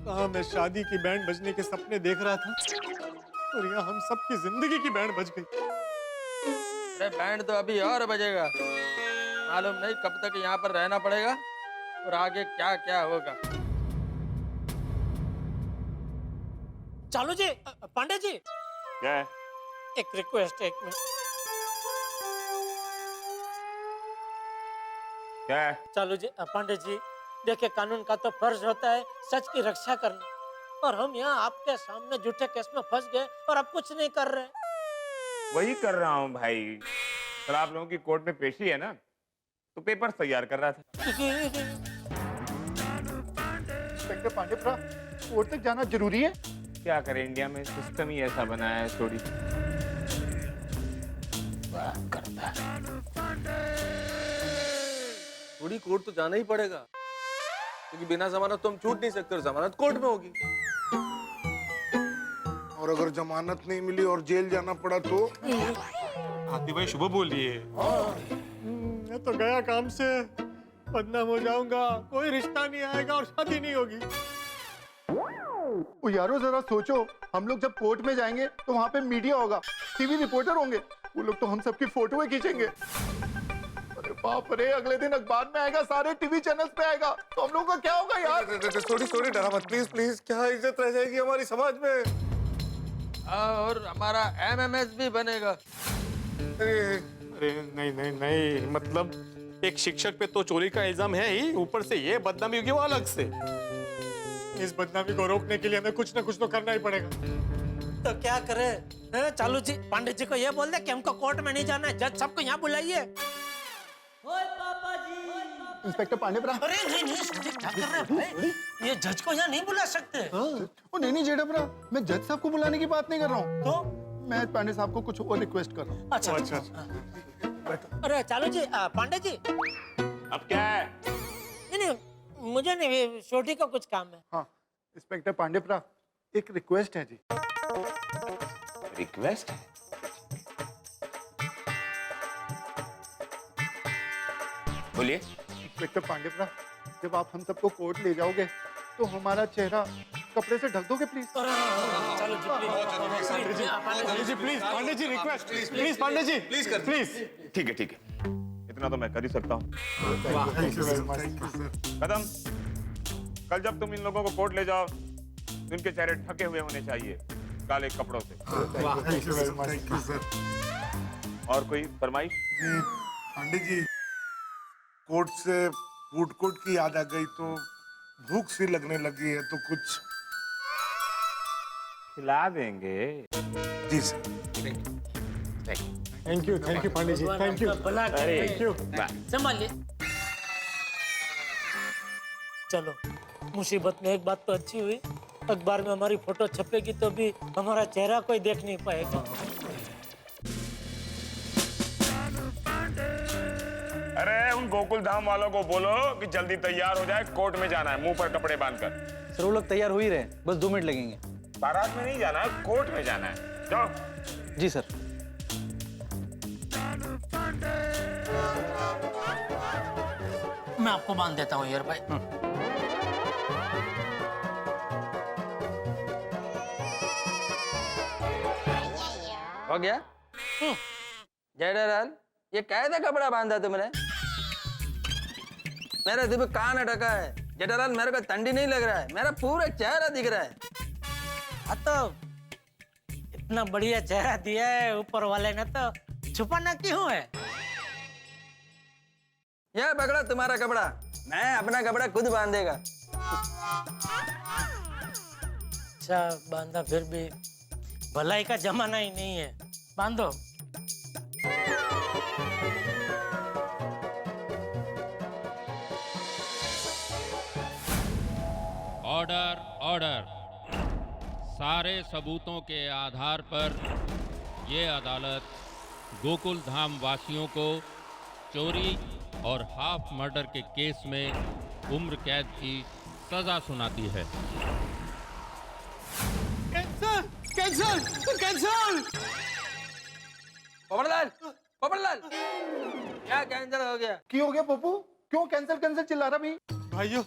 कहाँ मैं शादी की बैंड बजने के सपने देख रहा था और यहाँ हम सबकी जिंदगी की बैंड बज गई। अरे बैंड तो अभी और बजेगा, मालूम नहीं कब तक यहाँ पर रहना पड़ेगा और आगे क्या क्या होगा। चालू जी, पांडे जी, क्या है? एक रिक्वेस्ट है, एक मिनट। क्या है? चालू जी, पांडे जी, देखिए कानून का तो फर्ज होता है सच की रक्षा करना, और हम यहाँ आपके सामने झूठे केस में फंस गए और आप कुछ नहीं कर रहे। वही कर रहा हूँ भाई। कल आप लोगों की कोर्ट में पेशी है ना, तो पेपर तैयार कर रहा था। इंस्पेक्टर पांडेपुरा, कोर्ट तक जाना जरूरी है? क्या करें, इंडिया में सिस्टम ही ऐसा बना है। थोड़ी थोड़ी कोर्ट तो जाना ही पड़ेगा, क्योंकि बिना जमानत तो हम छूट नहीं सकते और जमानत कोर्ट में होगी। और अगर जमानत नहीं मिली और जेल जाना पड़ा तो? हाथी भाई शुभ बोलिए। मैं तो गया काम से, बदनाम हो जाऊंगा, कोई रिश्ता नहीं आएगा और शादी नहीं होगी। ओ यारो, जरा सोचो, हम लोग जब कोर्ट में जाएंगे तो वहाँ पे मीडिया होगा, टीवी रिपोर्टर होंगे, वो लोग तो हम सबकी फोटोएं खींचेंगे। अरे बाप रे, अगले दिन अखबार में आएगा, सारे टीवी चैनल्स पे आएगा, तो हम लोगों का क्या होगा यार? सॉरी डरा मत प्लीज प्लीज, क्या इज्जत रह जाएगी हमारी समाज में। और हमारा एमएमएस भी बनेगा। अरे नहीं नहीं नहीं, मतलब एक शिक्षक पे तो चोरी का इल्जाम है ही, ऊपर से ये बदनामी होगी वो अलग से। इस बदनामी को रोकने के लिए हमें कुछ ना कुछ तो करना ही पड़ेगा। तो क्या करे? चालू जी, पांडे जी को ये बोल दे कि हमको कोर्ट में नहीं जाना है, जज सबको यहाँ बुलाइए। इंस्पेक्टर पांडेपुरा। अरे नहीं नहीं, क्या कर रहे हो भाई? ये जज को यहाँ नहीं बुला सकते। ओ नहीं जेठापुरा, मैं जज साहब को बुलाने की बात नहीं कर रहा हूँ। तो मैं पांडे साहब को कुछ और रिक्वेस्ट कर रहा हूँ। अच्छा अच्छा। अरे चालू जी, पांडे जी। अब क्या है? नहीं नहीं, मुझे नहीं, छोटी का कुछ काम है। हाँ इंस्पेक्टर पांडेपुरा, एक रिक्वेस्ट है जी। रिक्वेस्ट? बोलिए। इंस्पेक्टर पांडेपुरा, जब आप हम सबको कोर्ट ले जाओगे तो हमारा चेहरा कपड़े से ढक दोगे प्लीज? चालू जी please, Pandey ji request, please Pandey ji please कर, प्लीज। ठीक है, इतना तो मैं कर ही सकता हूँ। कदम, कल जब तुम इन लोगों को कोर्ट ले जाओ, तो इनके चेहरे ढके हुए होने चाहिए काले कपड़ों से। और कोई फरमाइश? पांडे जी, कोर्ट से फूड कोर्ट की याद आ गई तो भूख सी लगने लगी है, तो कुछ खिला देंगे। जी sir. Thank you Pandey ji, thank you. Thank you. संभालिए। चलो, मुसीबत में एक बात तो अच्छी हुई, अखबार में हमारी फोटो छपेगी तो भी हमारा चेहरा कोई देख नहीं पाएगा। अरे उन गोकुल धाम वालों को बोलो कि जल्दी तैयार हो जाए, कोर्ट में जाना है, मुंह पर कपड़े बांधकर। सर वो लोग तैयार हो ही रहे, बस 2 मिनट लगेंगे। बारात में नहीं जाना है, कोर्ट में जाना है। जाओ। जी सर। मैं आपको बांध देता हूँ यार भाई। हो गया? जेठालाल, ये कैसा कपड़ा बांधा तुमने? मेरा सिर्फ कान अटका है। जेठालाल, मेरे को ठंडी नहीं लग रहा है, मेरा पूरा चेहरा दिख रहा है। हाँ तो इतना बढ़िया चेहरा दिया है ऊपर वाले ने, तो छुपाना क्यों है? यह पकड़ा तुम्हारा कपड़ा, मैं अपना कपड़ा खुद बांधेगा। अच्छा बांधा, फिर भी भलाई का जमाना ही नहीं है, बांधो। Order order. सारे सबूतों के आधार पर ये अदालत गोकुल धाम वासियों को चोरी और हाफ मर्डर के केस में उम्र कैद की सजा सुनाती है। Cancel cancel cancel. Popatlal Popatlal, क्या कैंसिल हो गया? क्यों हो गया पप्पू? क्यों कैंसिल कैंसिल चिल्ला रहा भाई? भाइयों,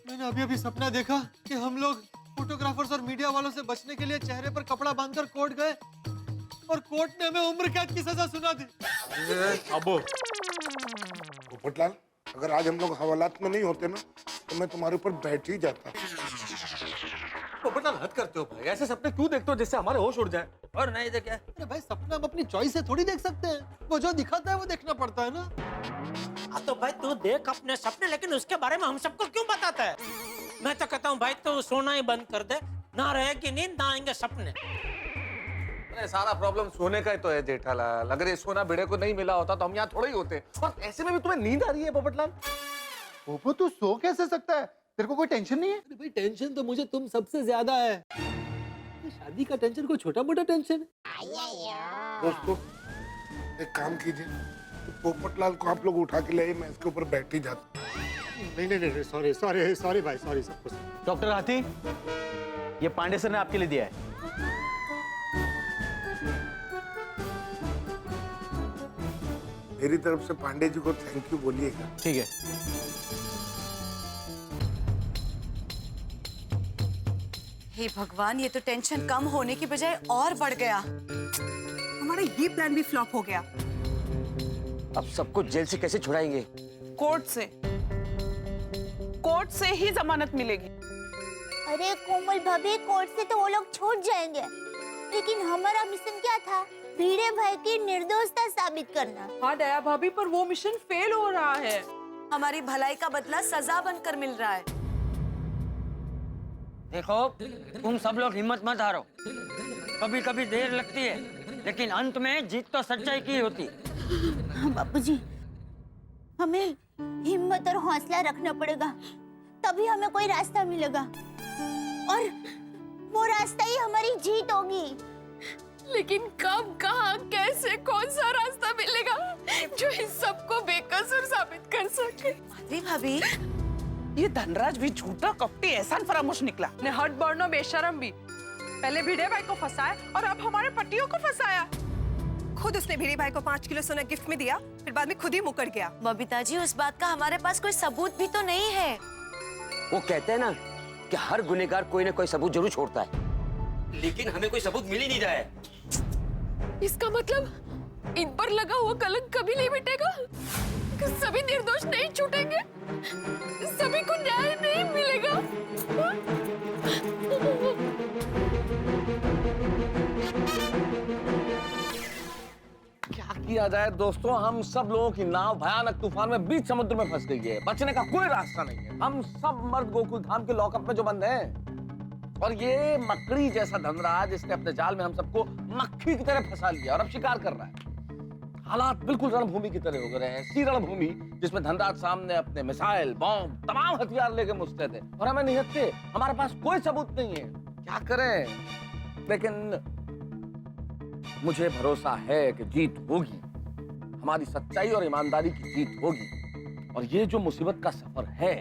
मैंने अभी अभी सपना देखा कि हम लोग फोटोग्राफर्स और मीडिया वालों से बचने के लिए चेहरे पर कपड़ा बांधकर कोर्ट गए और कोर्ट ने हमें उम्र कैद की सजा सुना दी। अबो पोपटलाल, अगर आज हम लोग हवालात में नहीं होते ना तो मैं तुम्हारे ऊपर बैठ ही जाता। पोपटलाल, हद करते हो भाई, ऐसे सपने क्यों देखते हो जिससे हमारे होश उड़ जाए? और नहीं तो क्या? अरे भाई, सपना हम अपनी चॉइस से थोड़ी देख सकते हैं, वो जो दिखाता है वो देखना पड़ता है ना। हाँ तो भाई तू देख अपने सपने, लेकिन उसके बारे में हम सबको क्यों बताता है? मैं तो कहता हूँ भाई तू सोना ही बंद कर दे, ना रहेगी नींद ना आएंगे सपने। अरे सारा प्रॉब्लम सोने का ही तो है जेठालाल। अगर ये सोना भिड़े को नहीं मिला होता तो हम यहाँ थोड़े ही होते। और ऐसे में भी तुम्हें नींद आ रही है पोपटलाल? पप्पू तू सो कैसे सकता है? तेरे को कोई टेंशन नहीं है? अरे भाई, टेंशन तो मुझे तुम सबसे ज्यादा है। शादी का टेंशन कोई छोटा मोटा टेंशन है? दोस्तों, एक काम कीजिए, पोपटलाल को आप लोग उठा के ले आइए, मैं इसके ऊपर बैठ ही जाता। नहीं, सॉरी सॉरी सॉरी भाई, सॉरी सब कुछ। डॉक्टर हाथी, ये पांडे सर ने आपके लिए दिया है। मेरी तरफ से पांडे जी को थैंक यू बोलिएगा। ठीक है। हे भगवान, ये तो टेंशन कम होने की बजाय और बढ़ गया। हमारा ये प्लान भी फ्लॉप हो गया। अब सबको जेल से कैसे छुड़ाएंगे? कोर्ट से ही जमानत मिलेगी। अरे कोमल भाभी, कोर्ट से तो वो लोग छूट जाएंगे, लेकिन हमारा मिशन क्या था? भिड़े भाई की निर्दोषता साबित करना। हाँ दया भाभी, पर वो मिशन फेल हो रहा है। हमारी भलाई का बदला सजा बनकर मिल रहा है। देखो, तुम सब लोग हिम्मत मत हारो। कभी कभी देर लगती है, लेकिन अंत में जीत तो सच्चाई की होती। बापूजी, हमें हिम्मत और हौसला रखना पड़ेगा, तभी हमें कोई रास्ता मिलेगा, और वो रास्ता ही हमारी जीत होगी। लेकिन कब, कहाँ, कैसे, कौन सा रास्ता मिलेगा जो इस सबको बेकसूर साबित कर सके? माधवी भाभी, ये धनराज भी झूठा कपटी एहसान फरामोश निकला। ने हट बर्नो बेशरम भी। पहले भिड़े भाई को फंसाया और अब हमारे पतियों को फंसाया। खुद उसने भिड़े भाई को 5 किलो सोना गिफ्ट में दिया, फिर बाद में खुद ही मुकर गया। बबीता जी, उस बात का हमारे पास कोई सबूत भी तो नहीं है। वो कहते हैं ना कि हर गुनहगार कोई ना कोई सबूत जरूर छोड़ता है, लेकिन हमें कोई सबूत मिल ही नहीं रहा है। इसका मतलब इन पर लगा हुआ कलंक कभी नहीं मिटेगा? सभी निर्दोष नहीं छूटेंगे? सभी को न्याय नहीं मिलेगा? क्या किया जाए दोस्तों, हम सब लोगों की नाव भयानक तूफान में बीच समुद्र में फंस गई है। बचने का कोई रास्ता नहीं है। हम सब मर्द गोकुल धाम के लॉकअप में जो बंद हैं, और ये मकड़ी जैसा धनराज, इसने अपने जाल में हम सबको मक्खी की तरह फंसा लिया और अब शिकार कर रहा है। हालात बिल्कुल रणभूमि की तरह हो गए हैं, ऐसी रणभूमि जिसमें धनराज सामने अपने मिसाइल, बॉम्ब, तमाम हथियार लेके मुस्तैद है और हमें निहत्थे। हमारे पास कोई सबूत नहीं है, क्या करें? लेकिन मुझे भरोसा है कि जीत होगी, हमारी सच्चाई और ईमानदारी की जीत होगी। और ये जो मुसीबत का सफर है,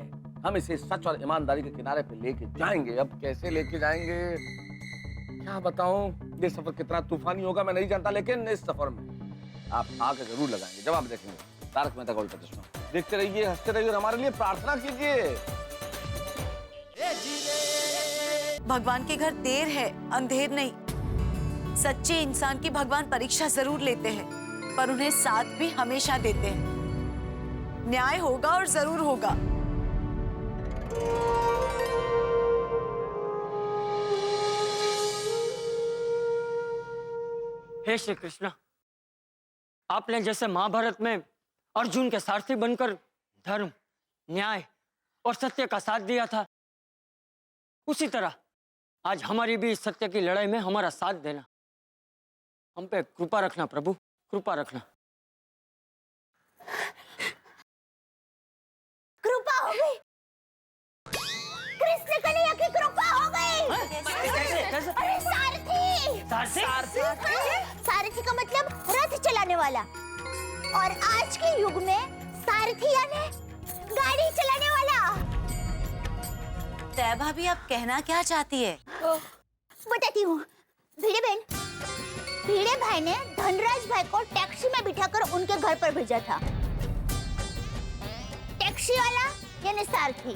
हम इसे सच और ईमानदारी के किनारे पे लेके जाएंगे। अब कैसे लेके जाएंगे क्या बताऊं, ये सफर कितना तूफानी होगा मैं नहीं जानता, लेकिन इस सफर में आप आके जरूर लगाएंगे जब आप देखेंगे तारक मेहता का उल्टा चश्मा। देखते रहिए, हंसते रहिए और हमारे लिए प्रार्थना कीजिए। भगवान के घर देर है, अंधेर नहीं। सच्चे इंसान की भगवान परीक्षा जरूर लेते हैं, पर उन्हें साथ भी हमेशा देते हैं। न्याय होगा और जरूर होगा। हे श्री कृष्ण, आपने जैसे महाभारत में अर्जुन के सारथी बनकर धर्म, न्याय और सत्य का साथ दिया था, उसी तरह आज हमारी भी इस सत्य की लड़ाई में हमारा साथ देना। हम पे कृपा रखना प्रभु, कृपा रखना। कृपा हो गई, कृष्ण कन्हैया की कृपा हो गई। कैसे? अरे सारथी, सारथी? सारथी का मतलब रथ चलाने वाला, और आज के युग में सारथी यानी गाड़ी चलाने वाला। तय भाभी, आप कहना क्या चाहती है? बताती हूँ। भिड़े बहन, भिड़े भाई ने धनराज भाई को टैक्सी में बिठाकर उनके घर पर भेजा था। टैक्सी वाला यानी सारथी,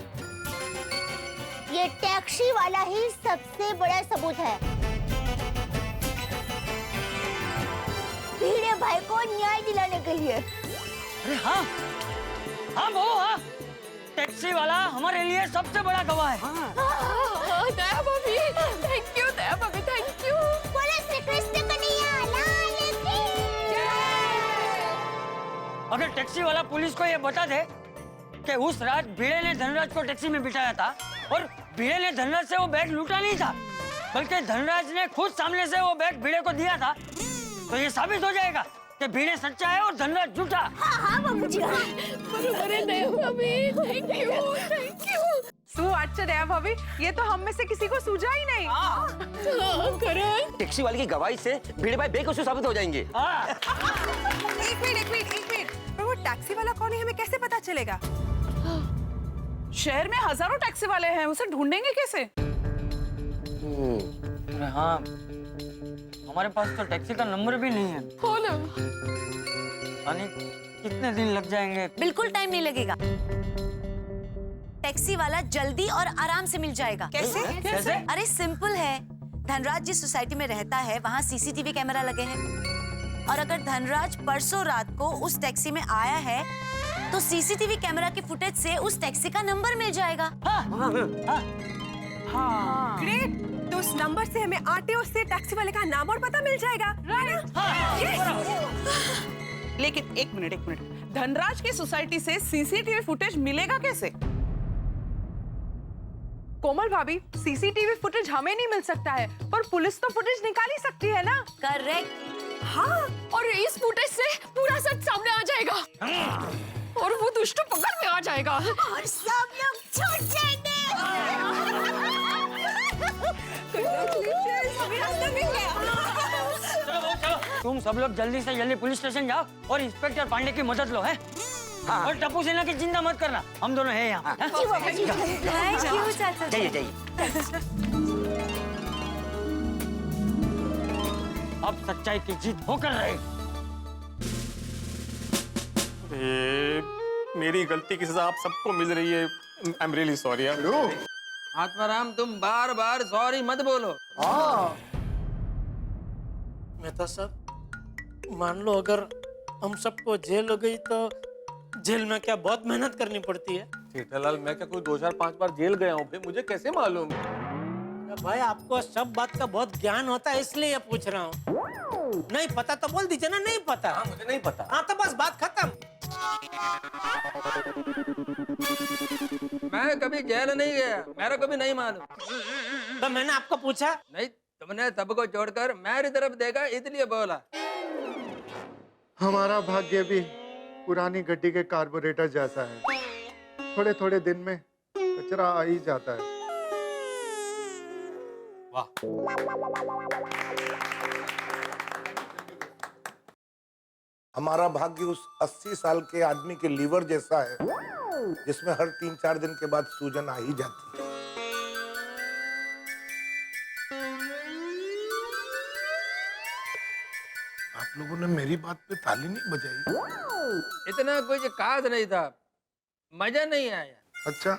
ये टैक्सी वाला ही सबसे बड़ा सबूत है भिड़े भाई को न्याय दिलाने के लिए। अरे हाँ हाँ वो हाँ, टैक्सी वाला हमारे लिए सबसे बड़ा गवाह है। दया भाभी, थैंक यू दया भाभी, थैंक यू। बोलो श्री कृष्ण कन्हैया लाल की जय। अगर टैक्सी वाला पुलिस को ये बता दे कि उस रात भिड़े ने धनराज को टैक्सी में बिठाया था और भिड़े ने धनराज से वो बैग लूटा नहीं था, बल्कि धनराज ने खुद सामने से वो बैग भिड़े को दिया था, तो ये साबित हो जाएगा कि भिड़े सच्चा है और धनराज झूठा। हाँ हाँ बाबूजी, बरोबर है दया भाभी, थैंक यू, थैंक यू। अच्छा दया भाभी, ये तो हम में से किसी को सूझा ही नहीं। करण, टैक्सी वाले की गवाही से भिड़े भाई बेकसूर साबित हो जाएंगे। एक मिनट, पर वो टैक्सी वाला कौन है हमें कैसे पता चलेगा? शहर में हजारों टैक्सी वाले हैं, उसे ढूंढेंगे कैसे? अरे हाँ, हमारे पास तो टैक्सी का नंबर भी नहीं है। हो ना। यानी कितने दिन लग जाएंगे? बिल्कुल टाइम नहीं लगेगा। टैक्सी वाला जल्दी और आराम से मिल जाएगा। कैसे? कैसे? अरे सिंपल है। धनराज जिस सोसाइटी में रहता है वहाँ सीसीटीवी कैमरा लगे हैं, और अगर धनराज परसों रात को उस टैक्सी में आया है तो सीसीटीवी कैमरा की फुटेज से उस टैक्सी का नंबर मिल जाएगा। हाँ। ग्रेट, तो उस नंबर से हमें आरटीओ से टैक्सी वाले का नाम और पता मिल जाएगा। लेकिन एक मिनट, धनराज की सोसाइटी से सीसीटीवी फुटेज मिलेगा कैसे? कोमल भाभी, सीसीटीवी फुटेज हमें नहीं मिल सकता है, पर पुलिस तो फुटेज निकाल ही सकती है ना? करेक्ट। हाँ, और इस फुटेज से पूरा सच सामने आ जाएगा और वो दुष्ट पकड़ में आ जाएगा और सब लोग छूट जाएंगे। तुम सब लोग जल्दी से जल्दी पुलिस स्टेशन जाओ और इंस्पेक्टर पांडे की मदद लो है। हाँ। और टप्पू सेना की चिंता मत करना, हम दोनों हैं यहाँ। जाइए। अब सच्चाई की जीत होकर रहे। मेरी गलती की सजा आप सबको मिल रही है। I am really sorry. Atmaram, तुम बार बार सॉरी मत बोलो। मेहता साहब, मान लो अगर हम सबको जेल हो गई तो जेल में क्या बहुत मेहनत करनी पड़ती है? जेठालाल, मैं क्या कोई 2 4 5 बार जेल गया हूँ? मुझे कैसे मालूम? भाई, आपको सब बात का बहुत ज्ञान होता है, इसलिए पूछ रहा हूँ। नहीं पता तो बोल दीजिए ना, नहीं पता। हाँ, मुझे नहीं पता। हाँ तो बस बात खत्म। मैं कभी जेल नहीं गया, मेरा कभी नहीं मालूम। तो मैंने आपको पूछा नहीं, तुमने सबको छोड़कर मेरी तरफ देखा इसलिए बोला। हमारा भाग्य भी पुरानी गड्डी के कार्बोरेटर जैसा है, थोड़े थोड़े दिन में कचरा आ ही जाता है। वाह। हमारा भाग्य उस 80 साल के आदमी के लीवर जैसा है, जिसमें हर 3-4 दिन के बाद सूजन आ ही जाती है। आप लोगों ने मेरी बात पे ताली नहीं बजाई। इतना कुछ खास नहीं था, मजा नहीं आया। अच्छा,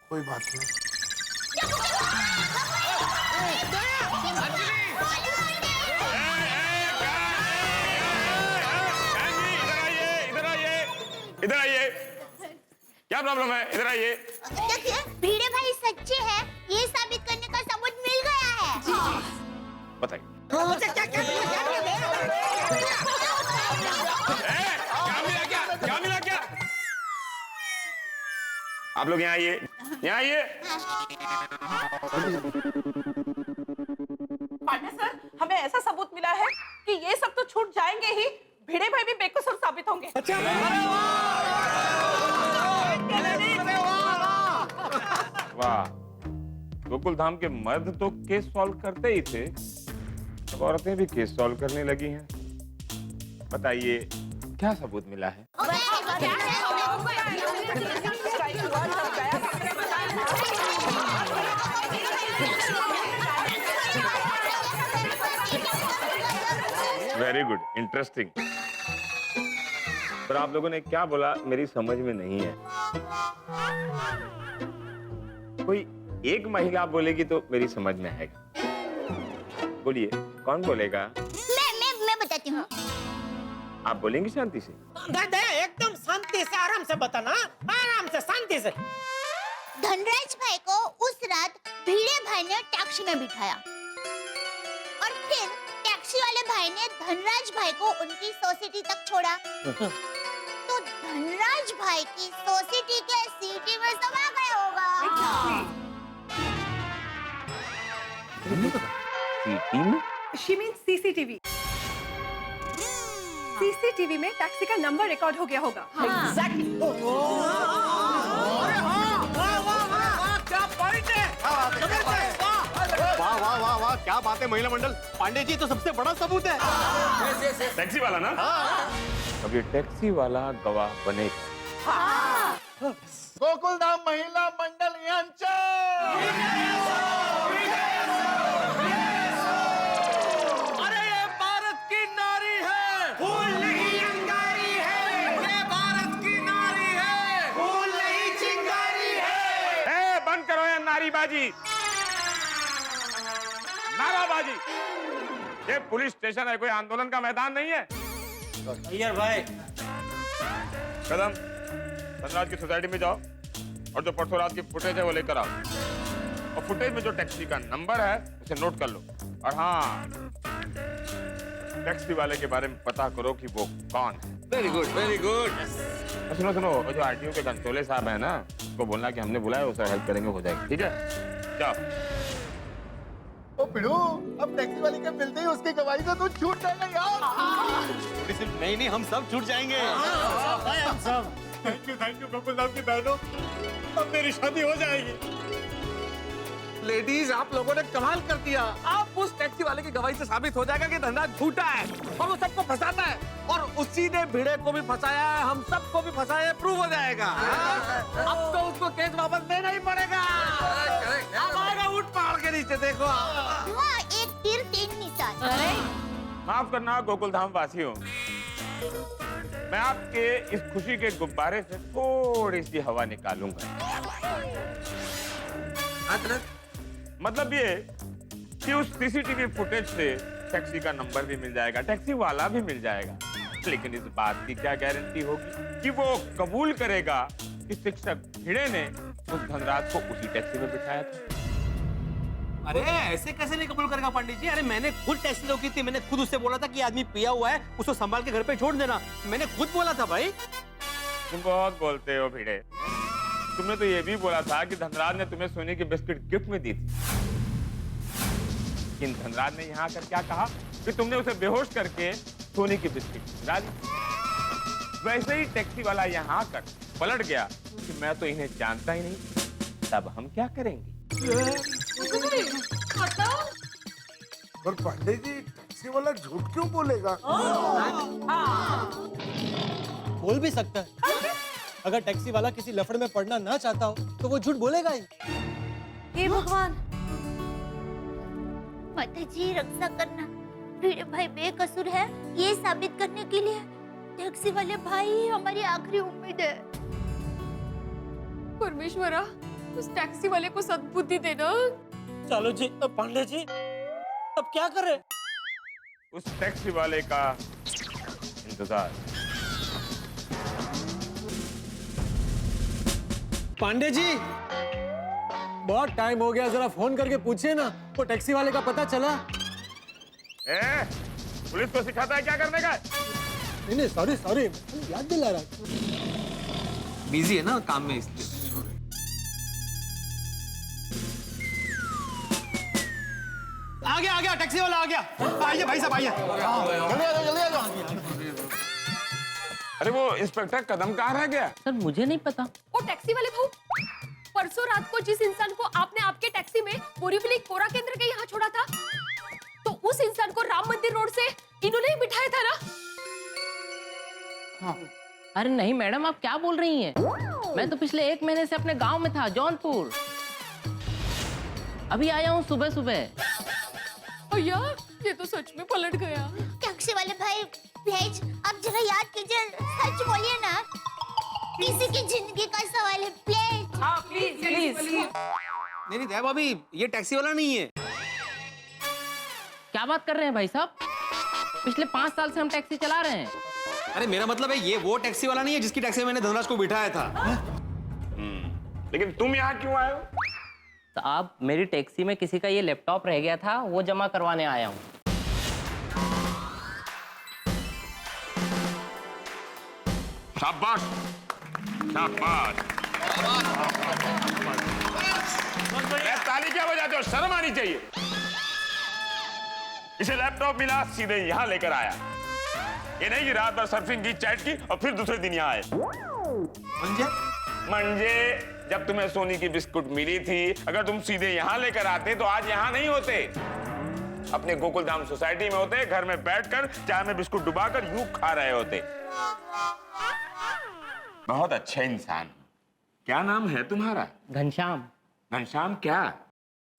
कोई बात नहीं। इधर आइए। क्या प्रॉब्लम है? इधर आइए। देखिए, भिड़े भाई सच्चे हैं, ये साबित करने का सबूत मिल गया है। बताइए। क्या मिला क्या? आप लोग यहाँ आइए, यहाँ आइए। पांडे सर, हमें ऐसा सबूत मिला है कि ये सब तो छूट जाएंगे ही, भिड़े भाई भी बेकसूर साबित होंगे। वाह, गोकुल धाम के मर्द तो केस सॉल्व करते ही थे, अब औरतें भी केस सॉल्व करने लगी हैं। बताइए क्या सबूत मिला है? Very good, interesting. पर आप लोगों ने क्या बोला मेरी समझ में नहीं है। कोई एक महिला बोलेगी तो मेरी समझ में आएगा। बोलिए, कौन बोलेगा? मैं बताती हूँ। आप बोलेंगे शांति से? एकदम शांति से, आराम से बताना, आराम से, शांति से। धनराज भाई को उस रात भिड़े भाई ने टैक्सी में बिठाया और फिर टैक्सी वाले भाई ने धनराज भाई को उनकी सोसाइटी तक छोड़ा। तो धनराज भाई की सोसाइटी के सिटी में समा गया होगा। सिटी में? She means CCTV। CCTV में टैक्सी का नंबर रिकॉर्ड हो गया होगा। Exactly। वाह वाह वाह वाह, क्या बात है महिला मंडल। पांडे जी तो सबसे बड़ा सबूत है। टैक्सी वाला ना? अब ये टैक्सी वाला गवाह बनेगा। गोकुलधाम महिला मंडल अरे ये भारत की नारी है, फूल नहीं अंगारी है। ये भारत की नारी है, फूल नहीं चिंगारी है। बंद करो ये नारीबाजी, नाराबाजी। ये पुलिस स्टेशन है, कोई आंदोलन का मैदान नहीं है। अय्यर भाई, कदम, धनराज की सोसाइटी में जाओ और जो परसों रात की फुटेज है वो लेकर आओ। और फुटेज में जो टैक्सी का नंबर है उसे नोट कर लो। और हाँ, टैक्सी वाले के बारे में पता करो कि वो कौन है। Very good, very good. सुनो सुनो, वो जो आरटीओ के कंट्रोलर साहब है ना, उसको बोलना कि हमने बुलाया, उसे हेल्प करेंगे, हो जाएगी। ठीक है, जाओ। ओ बिड़ू, अब टैक्सी वाले के मिलते ही उसकी गवाही से तू छूट जाएगा यार। सिर्फ नहीं, हम सब छूट जाएंगे। हम सब। थैंक यू गोकुलधाम की बहनों, अब मेरी शादी हो जाएगी। लेडीज, आप लोगों ने कमाल कर दिया। आप उस टैक्सी वाले की गवाही से साबित हो जाएगा कि धनराज झूठा है और वो सबको फंसाता है, और उसी ने भिड़े को भी फंसाया है, हम सबको भी फंसाया है, प्रूव हो जाएगा। अब तो उसको केस वापस देना ही पड़ेगा। अब आएगा ऊंट पहाड़ के नीचे, देखो। हुआ एक तीर तीन निशान। माफ करना गोकुलधाम वासियों, मैं आपके इस खुशी के गुब्बारे से थोड़ी सी हवा निकालूंगा। मतलब ये कि उस सीसीटीवी फुटेज से टैक्सी का नंबर भी मिल जाएगा, टैक्सी वाला भी मिल जाएगा, लेकिन इस बात की क्या गारंटी होगी कि वो कबूल करेगा कि शिक्षक भिड़े ने उस धनराज को उसी टैक्सी में बिठाया था। अरे ऐसे कैसे नहीं कबूल करेगा पंडित जी? अरे मैंने खुद टैक्सी रोकी थी, मैंने खुद उससे बोला था कि आदमी पिया हुआ है, उसको संभाल के घर पे छोड़ देना। मैंने खुद बोला था भाई। तुम बहुत बोलते हो भिड़े। तुमने तो ये भी बोला था कि धनराज ने तुम्हें सोने की बिस्किट गिफ्ट में दी थी। लेकिन धनराज ने यहाँ आकर क्या कहा कि तुमने उसे बेहोश करके सोने की बिस्किट डाली। वैसे ही टैक्सी वाला यहाँ आकर पलट गया कि मैं तो इन्हें जानता ही नहीं। तब हम क्या करेंगे? पर पांडे जी, टैक्सी वाला झूठ क्यों बोलेगा? बोल भी सकता है। अगर टैक्सी वाला किसी लफड़े में पड़ना ना चाहता हो तो वो झूठ बोलेगा ही। हे भगवान, माता जी रक्षा करना। भिड़े भाई बेकसूर है, ये साबित करने के लिए टैक्सी वाले भाई हमारी आखिरी उम्मीद है। परमेश्वरा, उस टैक्सी वाले को सद्बुद्धि देना। चलो जी, पांडे जी, अब क्या करें? उस टैक्सी वाले का इंतजार। पांडे जी, बहुत टाइम हो गया, जरा फोन करके पूछिए ना, वो टैक्सी वाले का पता चला? पुलिस को सिखाता है क्या करने का? नहीं, सॉरी सॉरी, याद दिला रहा। बिजी है ना काम में, इसलिए। आ गया टैक्सी वाला आ गया। आइए भाई साहब, आइए। जल्दी आ जाओ। अरे वो इंस्पेक्टर कदम कहाँ रह गया? सर मुझे नहीं पता। वो टैक्सी वाले भाऊ, परसों रात को जिस इंसान को आपने आपके टैक्सी में बोरीवली कोरा केंद्र के यहाँ छोड़ा था, तो उस इंसान को राम मंदिर रोड से इन्होंने ही बिठाया था ना? अरे नहीं मैडम, आप क्या बोल रही हैं? मैं तो पिछले 1 महीने से अपने गांव में था, जौनपुर। अभी आया हूँ सुबह सुबह। यार ये तो सच में पलट गया। टैक्सी वाले भाई भेज, आप जरा याद कीजिए, सच बोलिए ना, किसी की जिंदगी का सवाल है, प्लीज। हाँ प्लीज। नहीं दया भाभी, ये टैक्सी वाला नहीं है। क्या बात कर रहे हैं भाई साहब? पिछले 5 साल से हम टैक्सी चला रहे हैं। अरे मेरा मतलब है ये वो टैक्सी वाला नहीं है जिसकी टैक्सी में मैंने धनराज को बिठाया था। लेकिन तुम यहाँ क्यों आए हो? साहब मेरी टैक्सी में किसी का ये लैपटॉप रह गया था, वो जमा करवाने आया हूँ। शाबाश शाबाश। ताली क्या बजाते हो? शर्म आनी चाहिए। इसे लैपटॉप मिला, सीधे यहाँ लेकर आया। ये नहीं कि रात भर सर्फिंग की, चैट की और फिर दूसरे दिन यहाँ आए। मंजे जब तुम्हें सोनी की बिस्कुट मिली थी, अगर तुम सीधे यहाँ लेकर आते तो आज यहाँ नहीं होते, अपने गोकुलधाम सोसाइटी में होते, घर में बैठकर चाय में बिस्कुट डुबाकर यूं खा रहे होते। बहुत अच्छे इंसान। क्या नाम है तुम्हारा? घनश्याम। घनश्याम क्या?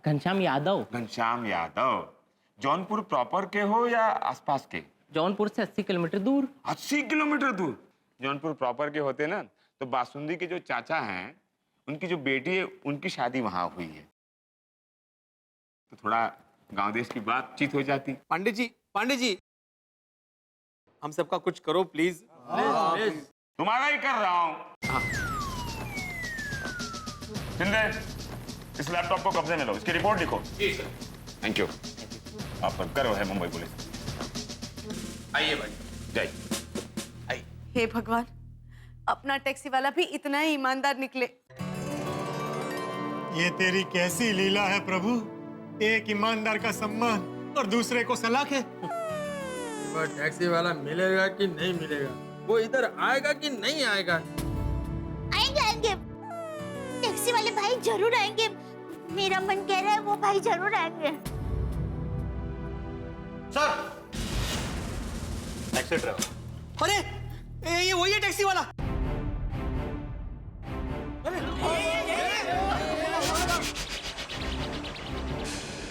घनश्याम यादव। घनश्याम यादव। जौनपुर प्रॉपर के हो या आसपास के? जौनपुर से 80 किलोमीटर दूर। 80 किलोमीटर दूर? जौनपुर प्रॉपर के होते ना तो बासुंदी के जो चाचा हैं, उनकी जो बेटी है, उनकी शादी वहां हुई है, तो थोड़ा गांव देश की बातचीत हो जाती। पांडे जी हम सबका कुछ करो प्लीज। तुम्हारा ही कर रहा हूं। शिंदे, इस लैपटॉप को कब्जे में लो, इसकी रिपोर्ट लिखो। जी सर। Thank you. आप पर गर्व है मुंबई पुलिस। आइए भाई। जय। आइए। हे भगवान, अपना टैक्सी वाला भी इतना ही ईमानदार निकले। ये तेरी कैसी लीला है प्रभु? एक ईमानदार का सम्मान और दूसरे को सलाख है। टैक्सी वाला मिलेगा कि नहीं मिलेगा? वो इधर आएगा कि नहीं आएगा? आएंगे। टैक्सी वाले भाई जरूर आएंगे। मेरा मन कह रहा है वो भाई जरूर आएंगे। Sir, taxi driver. अरे ये वही है टैक्सी वाला।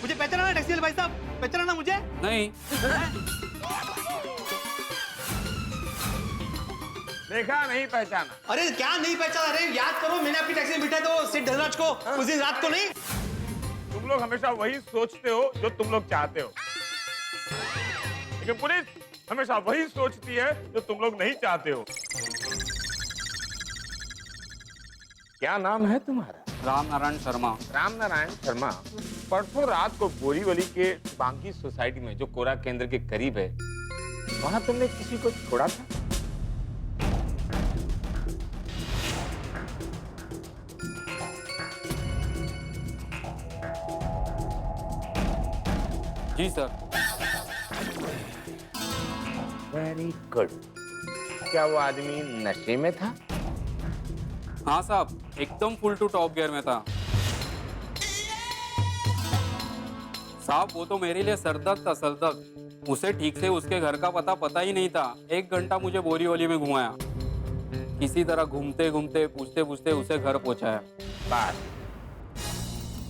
मुझे पहचाना टैक्सी वाले भाई साहब? पहचाना मुझे? नहीं। देखा नहीं पहचाना? अरे क्या नहीं पहचाना? अरे याद करो, मैंने आपकी टैक्सी में बिठाया तो सेठ धनराज को उस दिन रात को नहीं। तुम लोग हमेशा वही सोचते हो जो तुम लोग चाहते हो, लेकिन पुलिस हमेशा वही सोचती है जो तुम लोग नहीं चाहते हो। क्या नाम है तुम्हारा? राम नारायण शर्मा। राम नारायण शर्मा। परसों रात को बोरीवली के बांकी सोसाइटी में जो कोरा केंद्र के करीब है, वहां तुमने किसी को छोड़ा था? जी सर। Very good. क्या वो आदमी नशे में था? हाँ साहब, एकदम फुल टू टॉप गियर में था। साहब वो तो मेरे लिए सरदर्द था, सरदर्द। उसे ठीक से उसके घर का पता ही नहीं था। 1 घंटा मुझे बोरीवली में घुमाया, किसी तरह घूमते घूमते पूछते पूछते उसे घर पहुंचाया। बात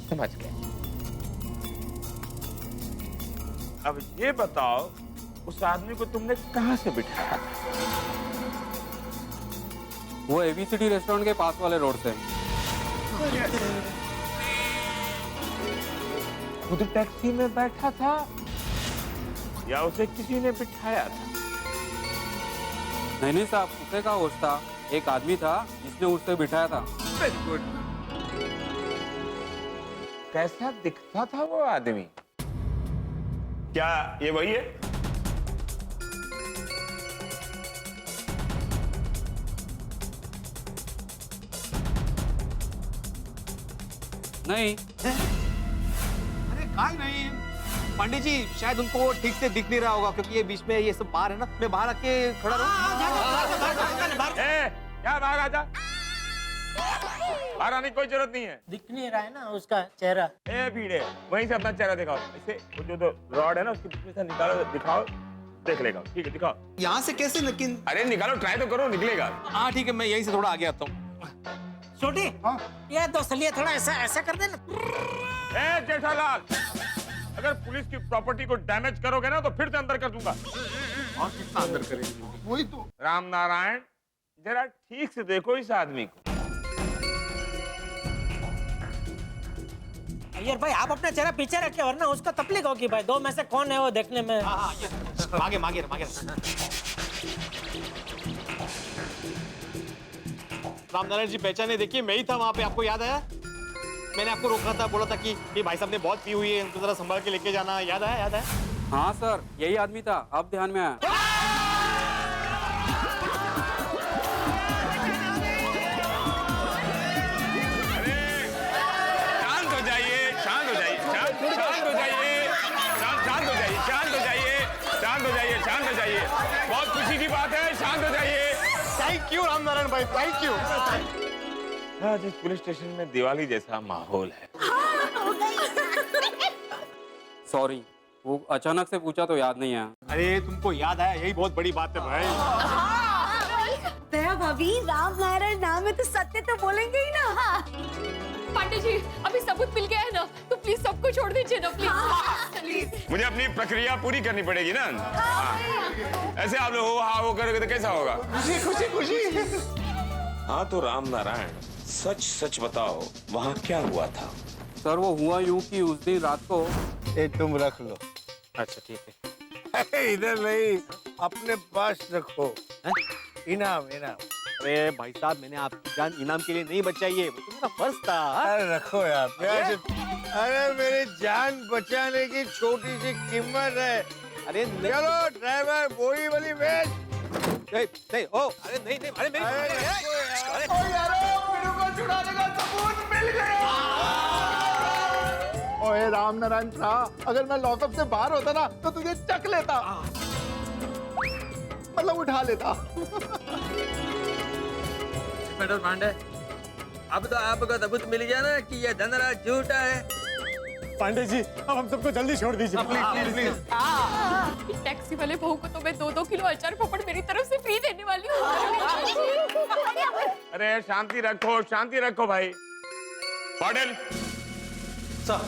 समझ गए। अब ये बताओ, उस आदमी को तुमने कहां से बिठाया था? वो एबीसीडी रेस्टोरेंट के पास वाले रोड से। खुद टैक्सी में बैठा था या उसे किसी ने बिठाया था? नहीं साहब, उसे का होश था। एक आदमी था जिसने उसे बिठाया था। Very good. कैसा दिखता था वो आदमी? क्या ये वही है? नहीं। अरे काय नहीं, पंडित जी शायद उनको ठीक से दिख नहीं रहा होगा, क्योंकि ये बीच में ये सब बाहर है ना। मैं बाहर आके खड़ा रहूं। क्या बाहर आजा? बाहर आने की कोई जरूरत नहीं है। दिख नहीं रहा है ना उसका चेहरा। ए भीड़े, वहीं से अपना चेहरा दिखाओ। इसे वो जो रॉड है ना उसके बीच में से निकालो, दिखाओ। देख लेगा। ठीक है, दिखाओ। यहाँ से कैसे? लेकिन अरे निकालो, ट्राई तो करो, निकलेगा। हाँ ठीक है, मैं यहीं से थोड़ा आगे आता हूँ। छोटी ये दो थोड़ा ऐसा ऐसा कर देना। ए जेठालाल, अगर पुलिस की प्रॉपर्टी को डैमेज करोगे ना तो फिर से अंदर कर दूंगा। और कितना अंदर करेंगे? वही तो। राम नारायण, जरा ठीक से देखो इस आदमी को। अय्यर भाई आप अपना चेहरा पीछे रखे वरना उसको तकलीफ होगी भाई। दो में से कौन है वो देखने में। आगे मागे मागे। रामनारायण जी पहचाने, देखिए मैं ही था वहाँ पे, आपको याद आया? मैंने आपको रोका था, बोला था कि भाई साहब ने बहुत पी हुई है, इनको जरा संभाल के लेके जाना। याद आया? याद आया? हाँ सर, यही आदमी था, अब ध्यान में आया। शांत हो जाइए, शांत हो जाइए, शांत हो जाइए, शांत हो जाइए, शांत हो जाइए, शांत हो जाइए, शांत हो जाइए। बहुत खुशी की बात है, शांत हो जाइए। थैंक यू रामनारायण भाई, थैंक यू। आज इस पुलिस स्टेशन में दिवाली जैसा माहौल है। सॉरी, वो अचानक से पूछा तो याद नहीं आया। अरे तुमको याद आया, यही बहुत बड़ी बात है भाई। दया भाभी, राम नारायण नाम है तो सत्य तो बोलेंगे ही ना। पांडे जी अभी सबूत मिल गया है ना, तो प्लीज सबको छोड़ दीजिए ना प्लीज। मुझे अपनी प्रक्रिया पूरी करनी पड़ेगी ना। ऐसे आप लोग हो करोगे तो कैसा होगा? खुशी खुशी खुशी। हाँ तो राम नारायण, सच सच बताओ, वहाँ क्या हुआ था? सर वो हुआ यूं कि उस दिन रात को। तुम रख लो। अच्छा ठीक है। इधर नहीं, अपने पास रखो। इनाम इनाम। अरे भाई साहब, मैंने आपकी जान इनाम के लिए नहीं बचाई है, वो तो मेरा फर्ज था। अरे रखो यार, प्यार से। अरे मेरी जान बचाने की छोटी सी कीमत है। अरे चलो ड्राइवर, बोरी वाली वेट। नहीं, ओ, अरे नहीं नहीं, अरे मेरी ओ यारो, मेरे को छुड़ाने का सबूत मिल गया। ओए राम नारायण था, अगर मैं लॉकअप से बाहर होता ना तो तुझे चक लेता, मतलब उठा लेता। इंस्पेक्टर पांडे, अब तो आपको सबूत मिल गया ना कि ये धनराज झूठा है। पांडे जी, अब हम सबको जल्दी छोड़ दीजिए प्लीज प्लीज। टैक्सी वाले भाऊ को तो मैं 2-2 किलो अचार पापड़ मेरी तरफ से फ्री देने वाली हूँ। अरे शांति रखो भाई। पाटिल, सर,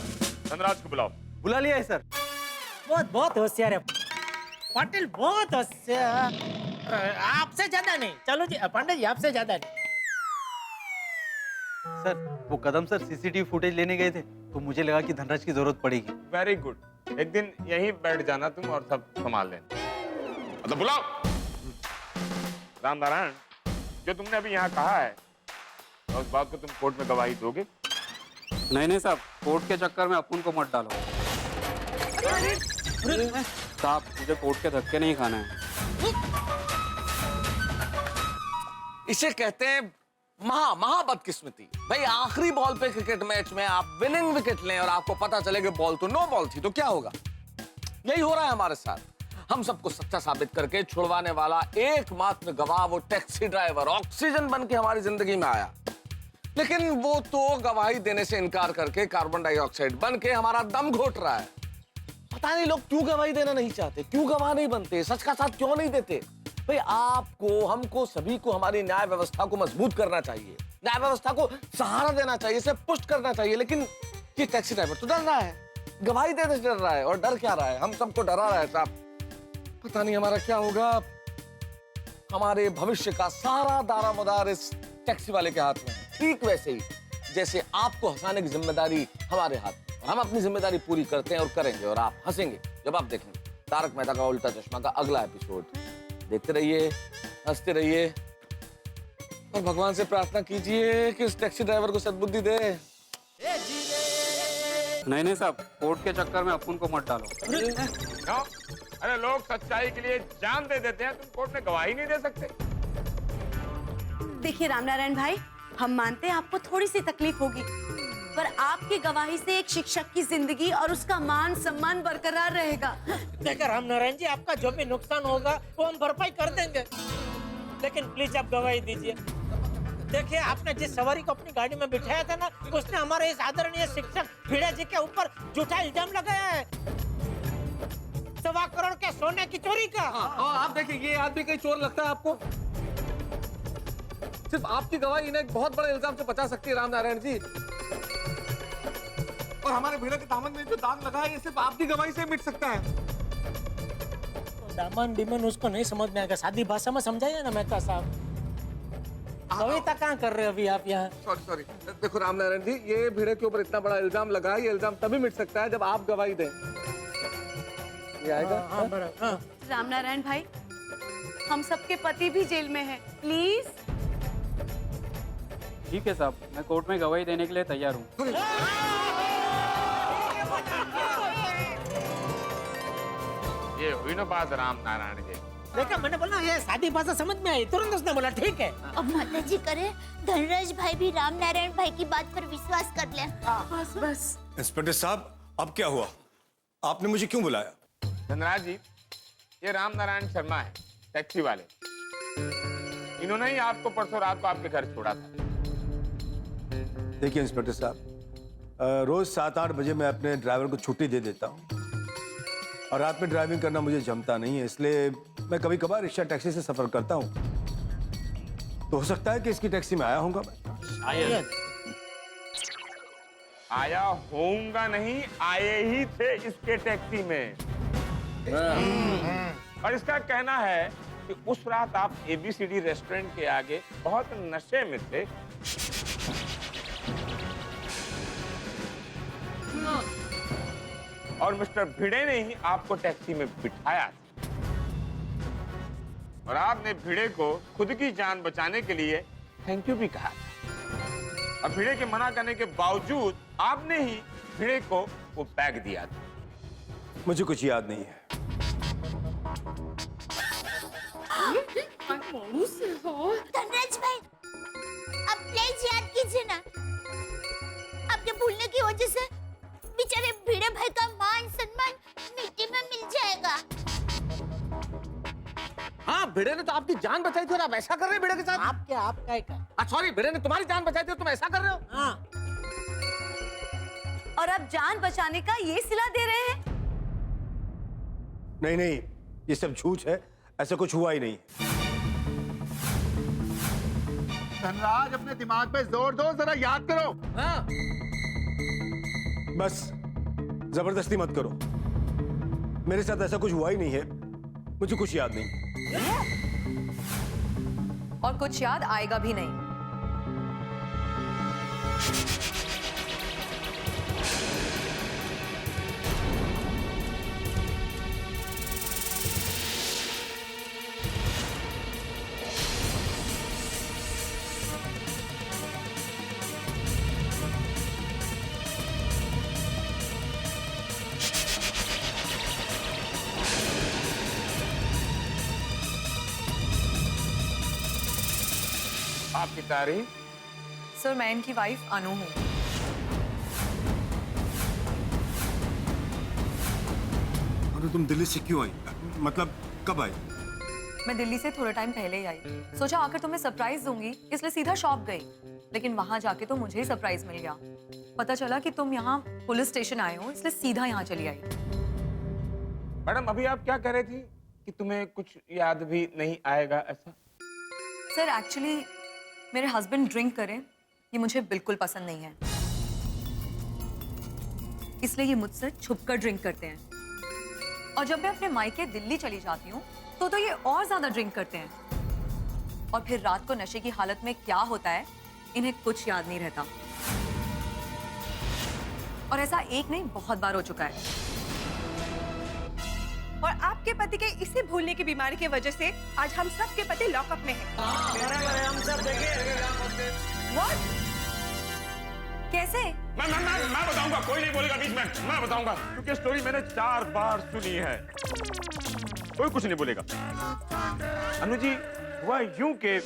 धनराज को बुलाओ। बुला लिया है सर। बहुत होशियार है पाटिल, बहुत होशियार। आपसे ज्यादा नहीं। चलो जी पांडे जी, आपसे ज्यादा नहीं। सर वो कदम सर सीसीटीवी फुटेज लेने गए थे, तो मुझे लगा कि धनराज की जरूरत पड़ेगी। वेरी गुड, एक दिन यहीं बैठ जाना तुम और सब संभाल लेना। मतलब बुलाओ। राम नारायण, जो तुमने अभी यहाँ कहा है, तो उस बात को तुम कोर्ट में गवाही दोगे? नहीं साहब, कोर्ट के चक्कर में अपन को मत डालो। साहब मुझे कोर्ट के धक्के नहीं खाने हैं। इसे कहते हैं महा बदकिस्मती। भाई आखिरी बॉल पे क्रिकेट मैच में आप विनिंग विकेट लें और आपको पता चले कि बॉल तो नो बॉल थी, तो क्या होगा? यही हो रहा है हमारे साथ। हम सबको सच्चा साबित करके छुड़वाने वाला एकमात्र गवाह वो टैक्सी ड्राइवर ऑक्सीजन बन के हमारी जिंदगी में आया, लेकिन वो तो गवाही देने से इनकार करके कार्बन डाइऑक्साइड बन के हमारा दम घोट रहा है। पता नहीं लोग क्यों गवाही देना नहीं चाहते, क्यों गवाह नहीं बनते, सच का साथ क्यों नहीं देते? भाई आपको, हमको, सभी को हमारी न्याय व्यवस्था को मजबूत करना चाहिए, न्याय व्यवस्था को सहारा देना चाहिए, इसे पुष्ट करना चाहिए। लेकिन ये टैक्सी ड्राइवर तो डर रहा है, गवाही देने से डर रहा है। और डर क्या रहा है? हम सबको डरा रहा है साहब। पता नहीं हमारा क्या होगा। हमारे भविष्य का सारा दारोमदार इस टैक्सी वाले के हाथ में है। ठीक वैसे ही जैसे आपको हंसाने की जिम्मेदारी हमारे हाथ में। हम अपनी जिम्मेदारी पूरी करते हैं और करेंगे, और आप हंसेंगे जब आप देखेंगे तारक मेहता का उल्टा चश्मा का अगला एपिसोड। देखते रहिए, हंसते रहिए, और भगवान से प्रार्थना कीजिए कि इस टैक्सी ड्राइवर को सद्बुद्धि दे। नहीं साहब, कोर्ट के चक्कर में अपन को मत डालो। क्यों? अरे लोग सच्चाई के लिए जान दे देते हैं, तुम कोर्ट में गवाही नहीं दे सकते? देखिए रामनारायण भाई, हम मानते हैं आपको थोड़ी सी तकलीफ होगी, पर आपकी गवाही से एक शिक्षक की जिंदगी और उसका मान सम्मान बरकरार रहेगा। देखिए रामनारायण जी, आपका जो भी नुकसान होगा वो हम भरपाई कर देंगे, लेकिन प्लीज आप गवाही दीजिए। देखिए आपने जिस सवारी को अपनी गाड़ी में बिठाया था ना, उसने हमारे इस आदरणीय शिक्षक भिड़े जी के ऊपर झूठा इल्जाम लगाया है। सवाल 1.25 करोड़ के सोने की चोरी का। और आप देखिए, ये आदमी कहीं चोर लगता है आपको? सिर्फ आपकी गवाही इन्हें एक बहुत बड़े इल्जाम से बचा सकती है रामनारायण जी। और हमारे भिड़े के दामन में जो दाग लगा है, ये सिर्फ आपकी गवाही से मिट सकता है। दामन डिमन उसको नहीं समझ में आएगा, सादी भाषा में समझाइए ना मेहता साहब। कविता कहाँ कर रहे हो अभी आप यहाँ? सॉरी। देखो रामनारायण जी, ये भिड़े के ऊपर इतना बड़ा इल्जाम लगा है, ये इल्जाम तभी मिट सकता है जब आप गवाही दें। ये आएगा? रामनारायण भाई, हम सबके पति भी जेल में हैं, प्लीज। ठीक है साहब, मैं कोर्ट में गवाही देने के लिए तैयार हूँ। ये हुई ना बात रामनारायण जी। देखा, मैंने बोला ये सादी भाषा समझ में आई, तुरंत उसने बोला ठीक है। अब माता जी करे धनराज भाई भी रामनारायण भाई की बात पर विश्वास कर ले। बस। इंस्पेक्टर साहब, अब क्या हुआ? आपने मुझे क्यों बुलाया? धनराज जी, ये रामनारायण शर्मा है, टैक्सी वाले। इन्होंने ही आपको परसों रात को आपके घर छोड़ा था। देखिए इंस्पेक्टर साहब, रोज 7-8 बजे मैं अपने ड्राइवर को छुट्टी दे देता हूँ, और रात में ड्राइविंग करना मुझे जमता नहीं है, इसलिए मैं कभी कभार रिक्शा टैक्सी से सफर करता हूँ। तो हो सकता है कि इसकी टैक्सी में आया होऊंगा मैं। आया होऊंगा नहीं, आए ही थे इसके टैक्सी में। और इसका कहना है कि उस रात आप ABCD रेस्टोरेंट के आगे बहुत नशे में थे। और मिस्टर भिड़े ने ही आपको टैक्सी में बिठाया था। और आपने भिड़े को खुद की जान बचाने के लिए थैंक यू भी कहा था। और भिड़े के मना करने के बावजूद आपने ही भिड़े को वो बैग दिया था। मुझे कुछ याद नहीं है। धनराज भाई, अब प्लीज याद कीजिए ना, आपके भूलने की वजह से बेचारे भिड़े भाई का मान सम्मान मिट्टी में मिल जाएगा। हाँ, भिड़े ने तो आपकी जान बचाई थी और आप ऐसा कर रहे हैं भिड़े के साथ? आपका सॉरी, भिड़े ने तुम्हारी जान बचाई थी और तुम ऐसा कर रहे हो? हाँ। और अब जान बचाने का ये सिला दे रहे हैं? नहीं, ये सब झूठ है, ऐसा कुछ हुआ ही नहीं। धनराज, अपने दिमाग पे जोर दो, जरा याद करो। हाँ। बस जबरदस्ती मत करो, मेरे साथ ऐसा कुछ हुआ ही नहीं है, मुझे कुछ याद नहीं। और कुछ याद आएगा भी नहीं। आपकी तारीफ? सर, मैं इनकी वाइफ अनु हूँ। अरे तुम दिल्ली से क्यों आई? मतलब कब आई? मैं दिल्ली से थोड़ा टाइम पहले ही आई। सोचा आकर तुम्हें सरप्राइज दूंगी, इसलिए सीधा शॉप गई। लेकिन वहां जाके तो मुझे ही सरप्राइज मिल गया। पता चला कि तुम यहाँ पुलिस स्टेशन आए हो, इसलिए सीधा यहाँ चली आई। मैडम, अभी आप क्या कह रही थी कि तुम्हें कुछ याद भी नहीं आएगा, ऐसा? सर, एक्चुअली मेरे हस्बैंड ड्रिंक करें ये मुझे बिल्कुल पसंद नहीं है, इसलिए ये मुझसे छुपकर ड्रिंक करते हैं। और जब मैं अपने मायके दिल्ली चली जाती हूँ तो ये और ज्यादा ड्रिंक करते हैं। और फिर रात को नशे की हालत में क्या होता है इन्हें कुछ याद नहीं रहता। और ऐसा एक नहीं बहुत बार हो चुका है। और आपके पति के इसी भूलने की बीमारी की वजह से आज हम सब के पति लॉकअप में हैं। हम सब What? कैसे? मैं बताऊंगा, कोई नहीं बोलेगा बीच में, मैं बताऊंगा, क्योंकि स्टोरी मैंने 4 बार सुनी है। कोई कुछ नहीं बोलेगा। अनु जी, हुआ यूं के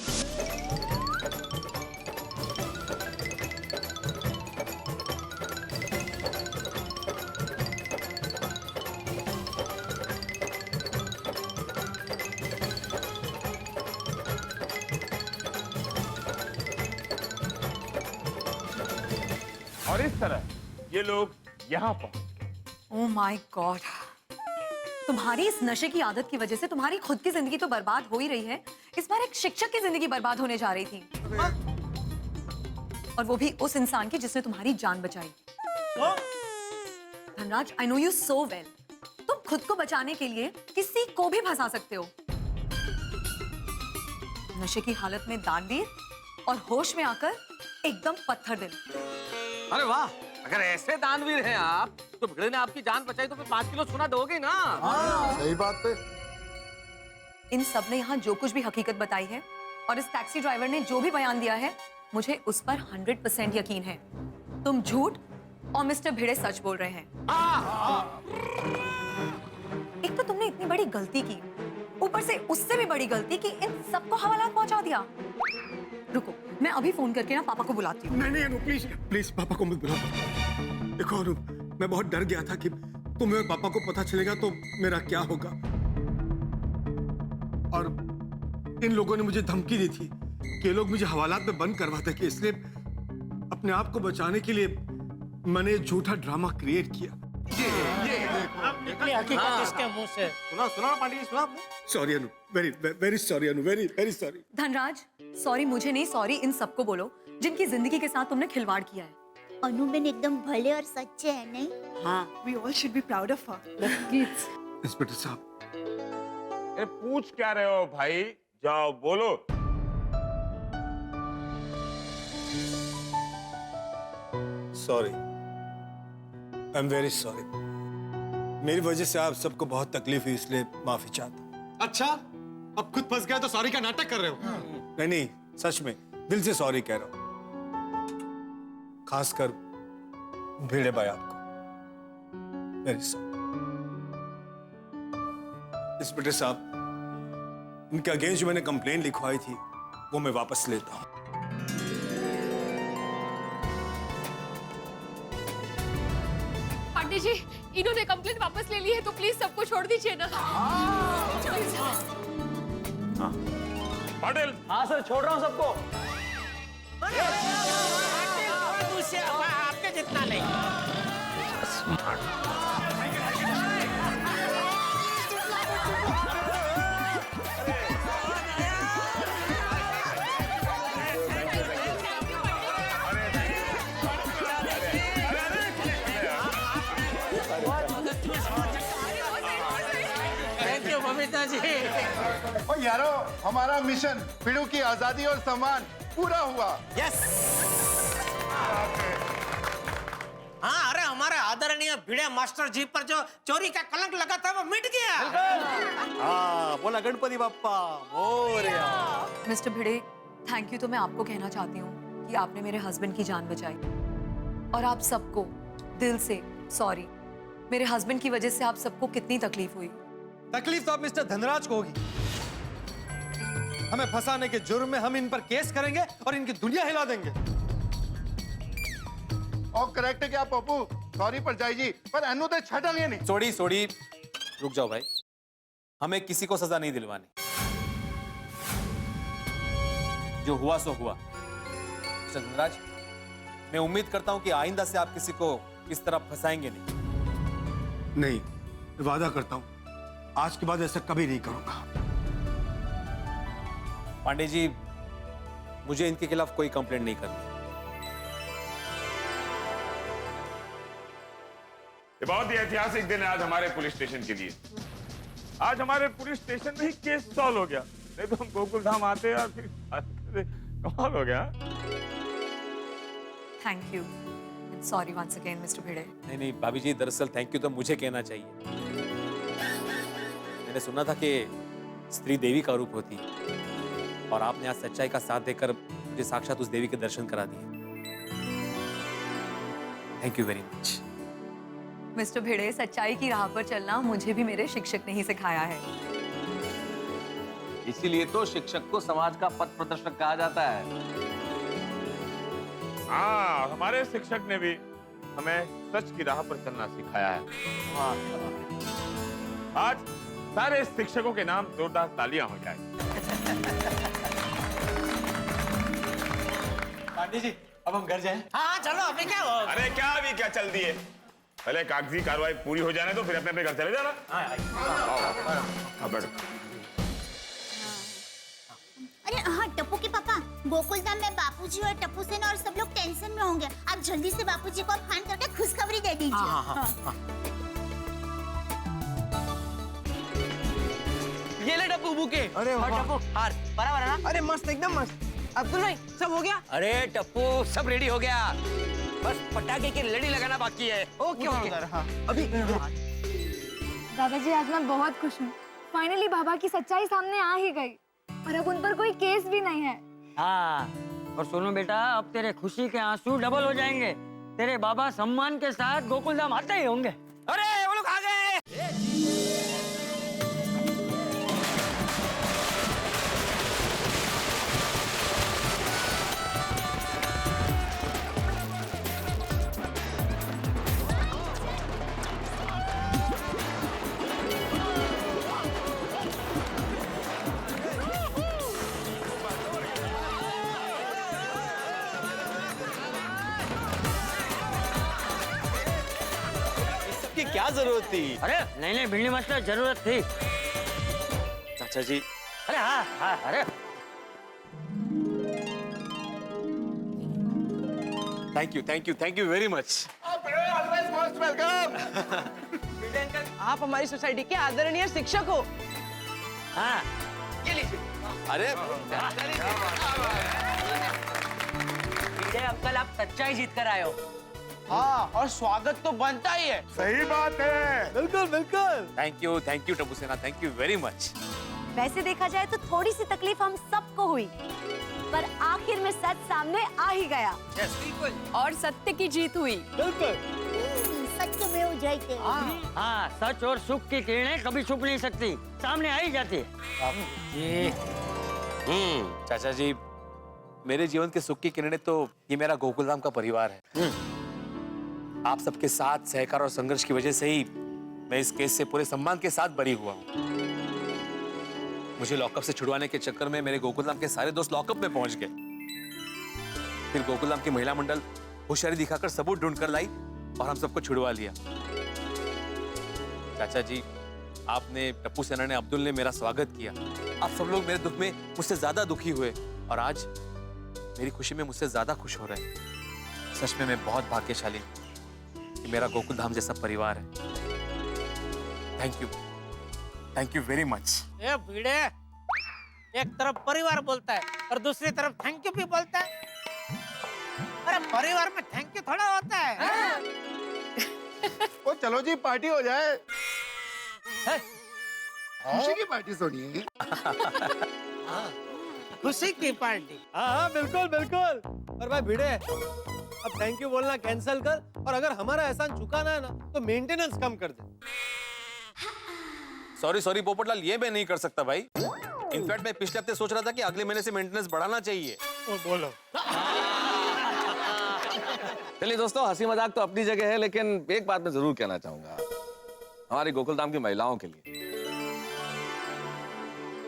और इस तरह ये लोग यहाँ पहुंच गए। ओह माय गॉड, तुम्हारी इस नशे की आदत की वजह से तुम्हारी खुद की जिंदगी तो बर्बाद हो ही रही है, इस बार एक शिक्षक की जिंदगी बर्बाद होने जा रही थी। और वो भी उस इंसान की जिसने तुम्हारी जान बचाई। Dhanraj, I know you so well. तुम खुद को बचाने के लिए किसी को भी फंसा सकते हो। नशे की हालत में दानवीर और होश में आकर एकदम पत्थर दिल। अरे वाह, अगर ऐसे दानवीर हैं आप तो भिड़े ने आपकी जान बचाई तो फिर 5 किलो सोना दोगे ना। सही बात है। इन सब ने यहाँ जो कुछ भी हकीकत बताई है और इस टैक्सी ड्राइवर ने जो भी बयान दिया है, मुझे उस पर 100% यकीन है। तुम झूठ और मिस्टर भिड़े सच बोल रहे हैं। एक तो तुमने इतनी बड़ी गलती की, ऊपर से उससे भी बड़ी गलती कि इन सबको हवालात पहुंचा दिया। रुको, मैं अभी फोन करके ना पापा को बुलाती हूँ। नहीं अनु, प्लीज प्लीज पापा को मत बुलाओ। देखो अनु, मैं बहुत डर गया था कि तुम्हें और पापा को पता चलेगा तो मेरा क्या होगा। और इन लोगों ने मुझे धमकी दी थी कि ये लोग मुझे हवालात में बंद करवा देंगे, इसलिए अपने आप को बचाने के लिए मैंने एक झूठा ड्रामा क्रिएट किया। अब निकली हकीकत इसके मुंह से। सुना पांडे जी, सुना आपने? सॉरी अनु, वेरी सॉरी अनु, वेरी सॉरी। धनराज, सॉरी मुझे नहीं, सॉरी इन सबको बोलो जिनकी जिंदगी के साथ तुमने खिलवाड़ किया है। अनुबेन एकदम भले और सच्चे हैं, नहीं? हाँ, we all should be proud of her. Inspector साहब। अरे पूछ क्या रहे हो भाई, जाओ बोलो। Sorry, I am very sorry. मेरी वजह से आप सबको बहुत तकलीफ हुई, इसलिए माफी चाहता हूँ। अच्छा, अब खुद फंस गया तो सॉरी का नाटक कर रहे हो? नहीं, सच में दिल से सॉरी कह रहा हूँ, खासकर भिड़े भाई आपको। Very sorry. इंस्पेक्टर साहब, इनके अगेंस्ट जो मैंने कंप्लेन लिखवाई थी वो मैं वापस लेता हूँ। पांडे जी, इन्होंने कंप्लेंट वापस ले ली है तो प्लीज सबको छोड़ दीजिए ना। पाटिल। हाँ सर, छोड़ रहा हूँ सबको। आपके जितना नहीं। Thank you Babita ji. और यारो, हमारा मिशन भिड़ू की आजादी और सम्मान पूरा हुआ। यस। हाँ, अरे हमारे आदरणीय भिड़े मास्टर जी पर जो चोरी का कलंक लगा था वो मिट गया। हाँ, बोला Ganpati Bappa Morya. Mister Bhide, thank you तो मैं आपको कहना चाहती हूँ कि आपने मेरे हस्बैंड की जान बचाई। और आप सबको दिल से सॉरी। मेरे हस्बैंड की वजह से आप सबको कितनी तकलीफ हुई। तकलीफ तो अब मिस्टर धनराज को होगी। हमें फंसाने के जुर्म में हम इन पर केस करेंगे और इनकी दुनिया हिला देंगे। और करेक्ट है क्या पप्पू? सॉरी पर जाई जी, पर अनु तो छटा नहीं। सोड़ी, रुक जाओ भाई, हमें किसी को सजा नहीं दिलवानी। जो हुआ सो हुआ। मिस्टर धनराज, मैं उम्मीद करता हूं कि आइंदा से आप किसी को इस तरह फंसाएंगे नहीं, वादा करता हूँ आज के बाद ऐसा कभी नहीं करूंगा। पांडे जी, मुझे इनके खिलाफ कोई कंप्लेंट नहीं करनी। ये बहुत ही ऐतिहासिक दिन है आज हमारे पुलिस स्टेशन के लिए। आज हमारे पुलिस स्टेशन में ही केस सॉल्व हो गया, नहीं तो हम गोकुल धाम आते और फिर कमाल हो गया। Thank you, sorry once again mister Bhide. नहीं भाभी जी, दरअसल थैंक यू तो मुझे कहना चाहिए। मैंने सुना था कि स्त्री देवी का रूप होती है और आपने आज सच्चाई का साथ देकर मुझे साक्षात उस देवी के दर्शन करा दिए। Thank you very much. Mister Bhide, सच्चाई की राह पर चलना मुझे भी मेरे शिक्षक ने ही सिखाया है। इसीलिए तो शिक्षक को समाज का पथ प्रदर्शक कहा जाता है। हाँ, हमारे शिक्षक ने भी हमें सच की राह पर चलना सिखाया है। आज सारे शिक्षकों के नाम जोरदार तालियां हो जाए। पांडे जी, अब हम घर जाएं? हाँ चलो, अभी क्या हो? अरे क्या अभी क्या, चल दिए। पहले कागजी कार्रवाई पूरी हो जाने तो फिर अपने अपने घर चले जाना। आओ, बैठो। अरे हाँ टप्पू के पापा, गोकुलधाम में बापूजी और टप्पू सेन और सब लोग टेंशन में होंगे। आप जल्दी से बापूजी को फोन करके खुशखबरी दे दीजिए। ये ले टप्पू बुके। अरे और वाह। टप्पू हार बराबर है ना? अरे मस्त, एकदम मस्त। अब्दुल भाई सब हो गया? अरे टप्पू सब रेडी हो गया, बस पटाखे की लड़ी लगाना बाकी है। Okay okay. अभी दादाजी आज मैं बहुत खुश हूँ। फाइनली बाबा की सच्चाई सामने आ ही गई और अब उन पर कोई केस भी नहीं है। हाँ, और सुनो बेटा, अब तेरे खुशी के आंसू डबल हो जाएंगे। तेरे बाबा सम्मान के साथ गोकुलधाम आते ही होंगे। अरे वो लोग आ गए। की क्या जरूरत थी? अरे नहीं नहीं भिंडी मास्टर, जरूरत थी। चाचा जी। अरे हाँ हाँ, अरे थैंक यू वेरी मच। आप हमारी सोसाइटी के आदरणीय शिक्षक हो। हाँ, ये लीजिए। अरे अंकल आप सच्चाई जीत कर आए हो। हाँ, और स्वागत तो बनता ही है। सही बात है। बिल्कुल बिल्कुल। थैंक यू टप्पू सेना, थैंक यू वेरी मच। वैसे देखा जाए तो थोड़ी सी तकलीफ हम सबको हुई, पर आखिर में सच सामने आ ही गया। और सत्य की जीत हुई। बिल्कुल। सत्य में हो जाते। हाँ, सच और सुख की किरणें कभी छुप नहीं सकती, सामने आ ही जाती है। चाचा जी, मेरे जीवन के सुख की किरणें तो ये मेरा गोकुलधाम का परिवार है। आप सबके साथ सहकार और संघर्ष की वजह से ही मैं इस केस से पूरे सम्मान के साथ बरी हुआ हूँ। मुझे लॉकअप से छुड़वाने के चक्कर में मेरे गोकुलधाम के सारे दोस्त लॉकअप में पहुंच गए। फिर गोकुलधाम की महिला मंडल होशियारी दिखाकर सबूत ढूंढ कर लाई और हम सबको छुड़वा लिया। चाचा जी, आपने, टप्पू सेना ने, अब्दुल ने मेरा स्वागत किया। आप सब लोग मेरे दुख में मुझसे ज्यादा दुखी हुए और आज मेरी खुशी में मुझसे ज्यादा खुश हो रहे हैं। सच में मैं बहुत भाग्यशाली हूँ कि मेरा गोकुलधाम जैसा परिवार है। Thank you very much. ए भिड़े, एक तरफ परिवार बोलता है और दूसरी तरफ थैंक यू भी बोलता है। अरे परिवार में थैंक यू थोड़ा होता है। ओ चलो जी, पार्टी हो जाए। खुशी की पार्टी सुनिए। खुशी की पार्टी। हाँ बिल्कुल बिल्कुल। और भाई भिड़े, अब थैंक यू बोलना कैंसिल कर और अगर हमारा एहसान चुकाना है ना तो मेंटेनेंस कम कर दे। सॉरी पोपटलाल, ये मैं नहीं कर सकता भाई। इनफैक्ट मैं पिछले हफ्ते सोच रहा था कि अगले महीने से मेंटेनेंस बढ़ाना चाहिए। बोलो। चलिए दोस्तों, हंसी मजाक तो अपनी जगह है, लेकिन एक बात मैं जरूर कहना चाहूंगा हमारी गोकुलधाम की महिलाओं के लिए।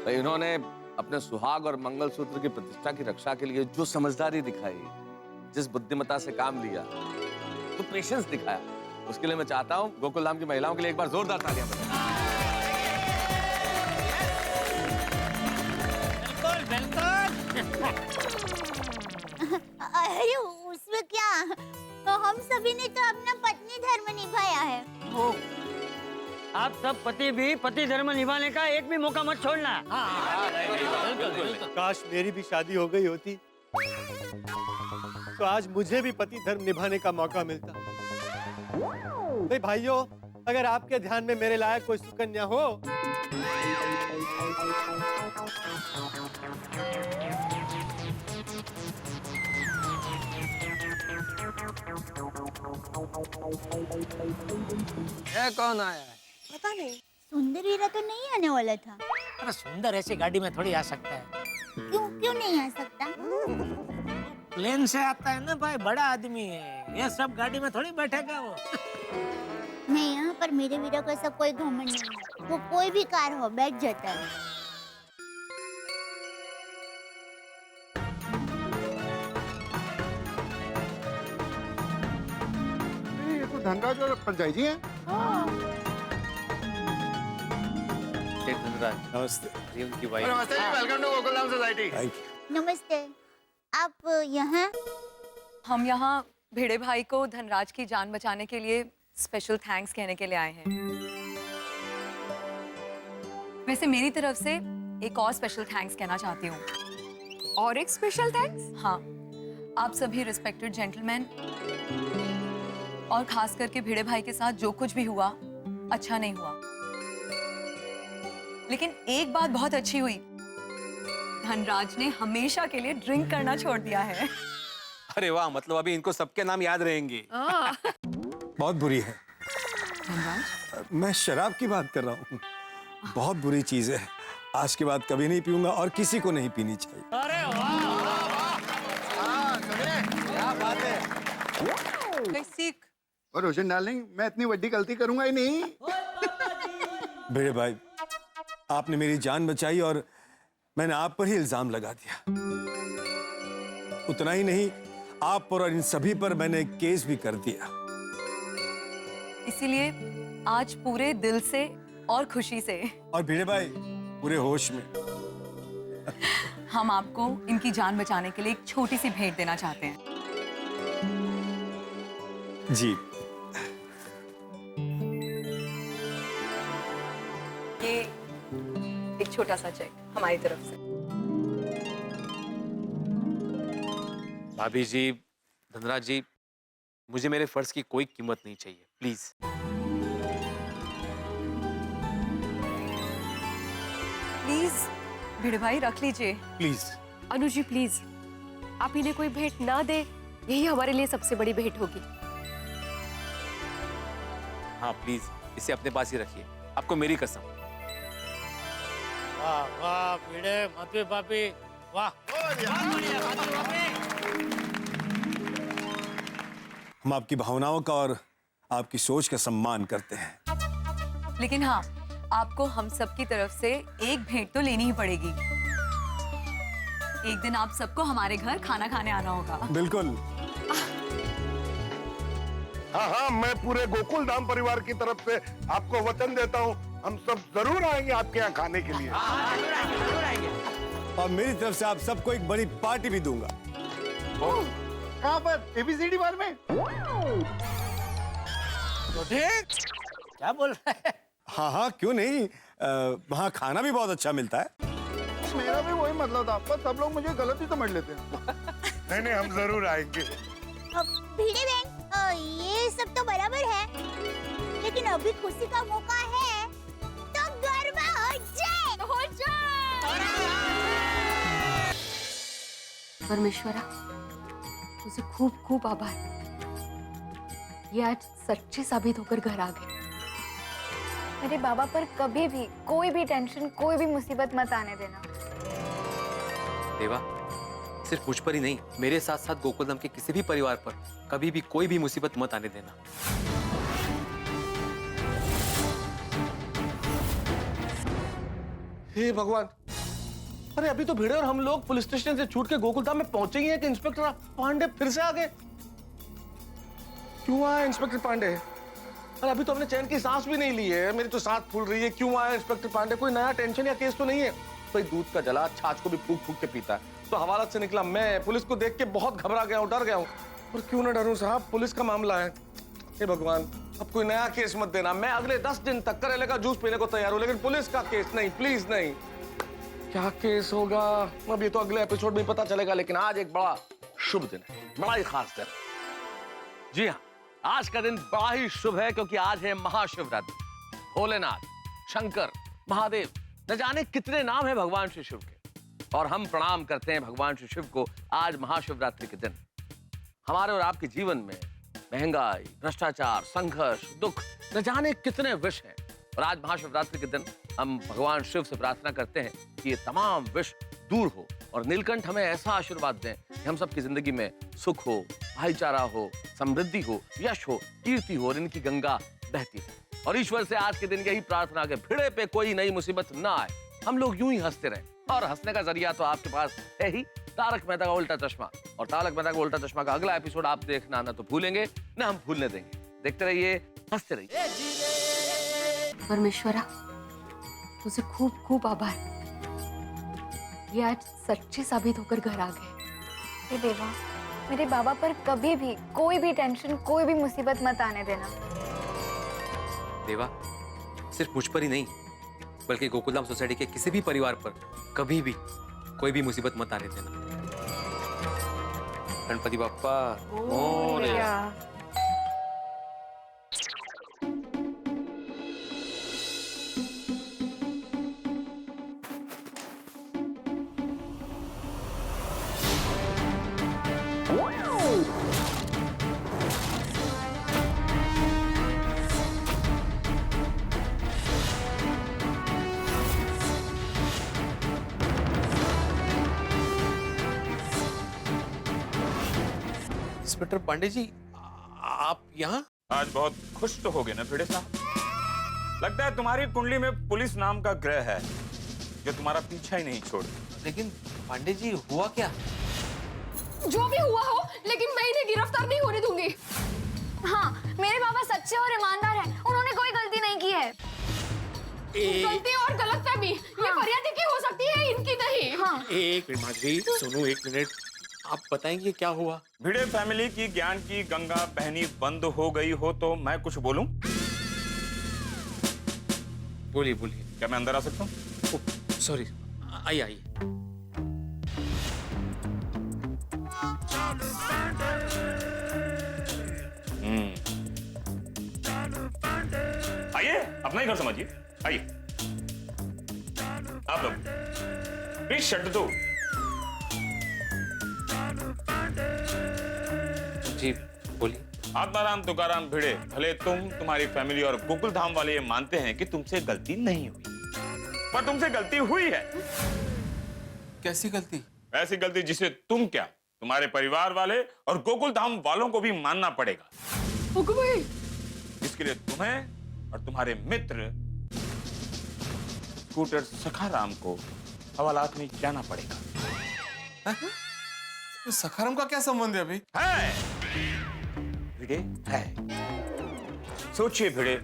भाई इन्होंने अपने सुहाग और मंगलसूत्र की प्रतिष्ठा की रक्षा के लिए जो समझदारी दिखाई, जिस बुद्धिमत्ता से काम लिया, जो पेशेंस दिखाया, उसके लिए मैं चाहता हूँ गोकुलधाम की महिलाओं के लिए एक बार जोरदार तालियां बजाएं। अरे उसमें क्या, तो हम सभी ने तो अपना पत्नी धर्म निभाया है। आप सब पति भी पति धर्म निभाने का एक भी मौका मत छोड़ना। काश मेरी भी शादी हो गई होती तो आज मुझे भी पति धर्म निभाने का मौका मिलता। भाई भाइयों, अगर आपके ध्यान में मेरे लायक कोई सुकन्या हो ये कौन आया है? पता नहीं। सुंदर वीरा तो नहीं आने वाला था। अरे सुंदर ऐसी गाड़ी में थोड़ी आ सकता है। क्यों नहीं आ सकता? प्लेन से आता है ना भाई, बड़ा आदमी है, ये सब गाड़ी में थोड़ी बैठेगा वो। नहीं, यहाँ पर मेरे वीरा को ऐसा कोई घमंड नहीं है। वो कोई भी कार हो बैठ जाता है। धनराज और पंचायत जी हैं। धनराज नमस्ते, ये उनकी वाइफ। नमस्ते जी, वेलकम टू गोकुलधाम सोसाइटी। नमस्ते। आप यहाँ? हम यहाँ भिड़े भाई को धनराज की जान बचाने के लिए स्पेशल थैंक्स कहने के लिए आए हैं। वैसे मेरी तरफ से एक और स्पेशल थैंक्स कहना चाहती हूँ। और एक स्पेशल थैंक्स? हाँ, आप सभी रिस्पेक्टेड जेंटलमैन और खास करके भिड़े भाई के साथ जो कुछ भी हुआ अच्छा नहीं हुआ, लेकिन एक बात बहुत अच्छी हुई, धनराज ने हमेशा के लिए ड्रिंक करना छोड़ दिया है। अरे वाह, मतलब अभी इनको सबके नाम याद रहेंगे। बहुत बुरी है। मैं शराब की बात कर रहा हूँ। बहुत बुरी चीज है। आज के बाद कभी नहीं पीऊंगा और किसी को नहीं पीनी चाहिए। अरे वाह, क्या बात है। सीख। और रोशन डार्लिंग, मैं इतनी बड़ी गलती करूंगा ही नहीं। भिड़े भाई, आपने मेरी जान बचाई और मैंने आप पर ही इल्जाम लगा दिया। उतना ही नहीं, आप पर और इन सभी पर मैंने केस भी कर दिया। इसीलिए आज पूरे दिल से और खुशी से और भिड़े भाई पूरे होश में हम आपको इनकी जान बचाने के लिए एक छोटी सी भेंट देना चाहते हैं। जी। ये एक छोटा सा चेक हमारी तरफ से। भाभी जी, धनराज जी, मुझे मेरे फर्ज की कोई कीमत नहीं चाहिए, प्लीज। प्लीज भिड़े भाई रख लीजिए। प्लीज। अनुज जी प्लीज, आप इन्हें कोई भेंट ना दे, यही हमारे लिए सबसे बड़ी भेंट होगी। हाँ प्लीज, इसे अपने पास ही रखिए, आपको मेरी कसम। वाह वाह भिड़े मधु भाभी, वाह। हम आपकी भावनाओं का और आपकी सोच का सम्मान करते हैं। लेकिन हाँ, आपको हम सब की तरफ से एक भेंट तो लेनी ही पड़ेगी। एक दिन आप सबको हमारे घर खाना खाने आना होगा। बिल्कुल। हाँ हाँ, मैं पूरे गोकुलधाम परिवार की तरफ से आपको वचन देता हूँ, हम सब जरूर आएंगे आपके यहाँ खाने के लिए। और मेरी तरफ से आप सबको एक बड़ी पार्टी भी दूंगा। कहाँ पर? एबीसीडी बार में? क्या बोल रहा है? हाँ हाँ, क्यों नहीं, वहाँ खाना भी बहुत अच्छा मिलता है। मेरा भी वही मतलब था, पर सब लोग मुझे गलत ही समझ लेते हैं। नहीं नहीं, हम जरूर आएंगे। भिड़े बहन, ये सब तो बराबर है, लेकिन अभी खुशी का मौका है, तो गरबा हो जाए। हो जाए। परमेश्वरा, तुझे खूब खूब आभार। ये आज सच्चे साबित होकर घर आ गए। मेरे बाबा पर कभी भी कोई भी टेंशन, कोई भी मुसीबत मत आने देना। देवा, सिर्फ मुझ पर ही नहीं, मेरे साथ साथ गोकुलधाम के किसी भी परिवार पर कभी भी कोई भी मुसीबत मत आने देना। हे भगवान, अरे अभी तो भिड़े और हम लोग पुलिस स्टेशन से छूट के गोकुलधाम में पहुंचे ही हैं कि इंस्पेक्टर पांडे फिर से आ गए। क्यों आया इंस्पेक्टर पांडे? अरे अभी तो हमने चैन की सांस भी नहीं ली है, मेरी तो सांस फूल रही है। क्यों आया इंस्पेक्टर पांडे? कोई नया टेंशन या केस तो नहीं है? भाई दूध का जला छाछ को भी फूक फूक के पीता है, तो हवालात से निकला मैं पुलिस को देख के बहुत घबरा गया हूँ, डर गया हूँ। और क्यों ना डरूं साहब, पुलिस का मामला है। हे भगवान, अब कोई नया केस मत देना। मैं अगले 10 दिन तक करेले का जूस पीने को तैयार हूँ, लेकिन पुलिस का केस नहीं, प्लीज नहीं। क्या केस होगा अब ये तो अगले एपिसोड में पता चलेगा, लेकिन आज एक बड़ा शुभ दिन है, बड़ा ही खास दिन। जी हाँ, आज का दिन बड़ा ही शुभ है क्योंकि आज है महाशिवरात्रि। भोलेनाथ, शंकर, महादेव, न जाने कितने नाम है भगवान श्री शिव के, और हम प्रणाम करते हैं भगवान श्री शिव को आज महाशिवरात्रि के दिन। हमारे और आपके जीवन में महंगाई, भ्रष्टाचार, संघर्ष, दुख, न जाने कितने विष हैं, और आज महाशिवरात्रि के दिन हम भगवान शिव से प्रार्थना करते हैं कि ये तमाम विष दूर हो और नीलकंठ हमें ऐसा आशीर्वाद दें कि हम सबकी जिंदगी में सुख हो, भाईचारा हो, समृद्धि हो, यश हो, कीर्ति हो और इनकी गंगा बहती रहे। और ईश्वर से आज के दिन यही प्रार्थना के भिड़े पे कोई नई मुसीबत ना आए, हम लोग यूं ही हंसते रहें। और हंसने का जरिया तो आपके पास है ही, तारक मेहता का उल्टा चश्मा। और तारक मेहता का उल्टा चश्मा का अगला एपिसोड आप देखना ना तो भूलेंगे ना हम भूलने देंगे। देखते रहिए, हंसते रहिए। परमेश्वरा, तुझे खूप खूप आभार। ये आज सच्चे साबित होकर घर आ गए। हे देवा, मेरे बाबा पर कभी भी कोई भी टेंशन, कोई भी मुसीबत मत आने देना। देवा, सिर्फ मुझ पर ही नहीं बल्कि गोकुलधाम सोसाइटी के किसी भी परिवार पर कभी भी कोई भी मुसीबत मत आने देना। गणपति बप्पा मोरया। इंस्पेक्टर पांडे जी, आप यहाँ? आज बहुत खुश तो हो गए ना भिड़े साहब? लगता है तुम्हारी कुंडली में पुलिस नाम का ग्रह है जो तुम्हारा पीछा ही नहीं छोड़। लेकिन पांडे जी, हुआ क्या? जो भी हुआ हो, लेकिन मैं इन्हें गिरफ्तार नहीं होने दूंगी। हाँ, मेरे बाबा सच्चे और ईमानदार हैं। उन्होंने कोई गलती नहीं की है। गलती और गलतफहमी ये फरियादी की हो सकती है, इनकी नहीं। हाँ। एक मिनट माधुरी, सुनो एक मिनट, आप बताएंगे क्या हुआ? भिड़े फैमिली की ज्ञान की गंगा बहनी बंद हो गई हो तो मैं कुछ बोलूं? बोलिए बोलिए। क्या मैं अंदर आ सकता हूँ? सॉरी, आइए आइए। आइए, अपना ही घर समझिए। आइए आप लोग प्लीज शट दो। जी बोलिए। आत्माराम तुकाराम भिड़े, भले तुम्हारी फैमिली और गोकुल धाम वाले ये मानते हैं कि तुमसे गलती नहीं हुई, पर तुमसे गलती हुई है। कैसी गलती? ऐसी गलती जिसे तुम क्या, तुम्हारे परिवार वाले और गोकुल धाम वालों को भी मानना पड़ेगा। इसके लिए तुम्हें और तुम्हारे मित्र स्कूटर सखाराम को हवालात में जाना पड़ेगा। तो सखाराम का क्या संबंध है अभी? है भिड़े, है। सोचिए भिड़े,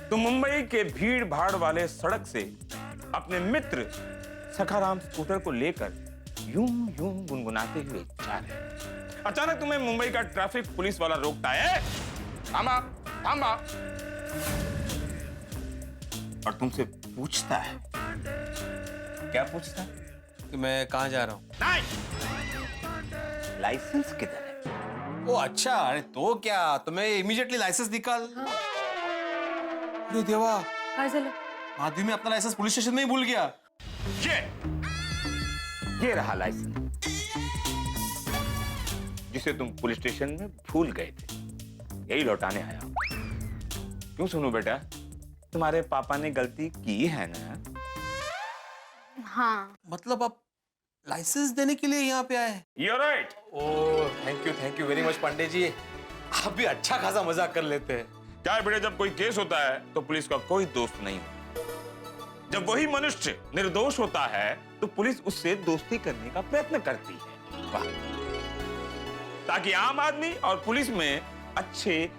तुम मुंबई के भीड़ भाड़ वाले सड़क से अपने मित्र सखाराम स्कूटर को लेकर यूं यूं गुनगुनाते हुए जा रहे हैं। अचानक तुम्हें मुंबई का ट्रैफिक पुलिस वाला रोकता है। थामा, थामा, और तुमसे पूछता है। क्या पूछता है? कि मैं कहाँ जा रहा हूँ? नहीं, लाइसेंस किधर है? ओ अच्छा, अरे तो क्या, तुम्हें इमीडिएटली लाइसेंस निकाल। अरे देवा, माधवी में अपना लाइसेंस पुलिस स्टेशन में ही भूल गया। ये रहा लाइसेंस जिसे तुम पुलिस स्टेशन में भूल गए थे, यही लौटाने आया हूं। क्यों सुनू बेटा, तुम्हारे पापा ने गलती की है ना? हाँ। मतलब आप लाइसेंस देने के लिए यहाँ पे आए? You're right. Oh thank you very much Pandey ji, आप भी अच्छा खासा मजाक कर लेते हैं। क्या है बेटे, जब कोई केस होता है तो पुलिस का कोई दोस्त नहीं होता। जब वही मनुष्य निर्दोष होता है तो पुलिस उससे दोस्ती करने का प्रयत्न करती है। वाह, ताकि आम आदमी और पुलिस में अच्छे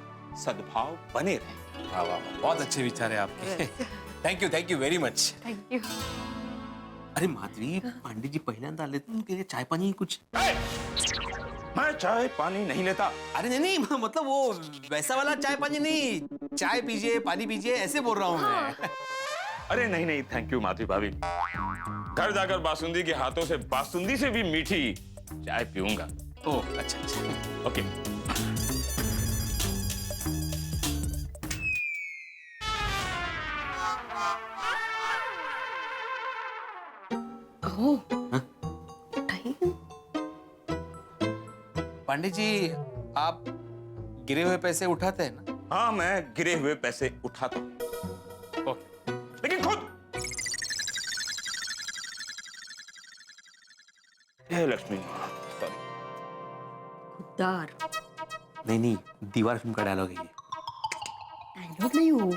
सद्भाव बने रहे। वाह वाह, बहुत अच्छे विचार है आपके। Thank you very much. Thank you. अरे माधवी, पांडे जी पहिल्यांदा आले, उनके लिए चाय पानी कुछ? मैं चाय पानी नहीं लेता। अरे नहीं, मतलब वो वैसा वाला चाय पानी नहीं, चाय पीजिए पानी पीजिए ऐसे बोल रहा हूँ मैं। अरे नहीं, थैंक यू माधवी भाभी। घर जाकर बासुंदी के हाथों से बासुंदी से भी मीठी चाय पीऊंगा। ओह अच्छा, ओके। पांडे जी, आप गिरे हुए पैसे उठाते हैं ना? हाँ, मैं गिरे हुए पैसे उठाता हूँ। ओके, लेकिन खुद। हे लक्ष्मी, सॉरी। खुददार। नहीं, दीवार फिल्म का डायलॉग है ये। डायलॉग नहीं हो,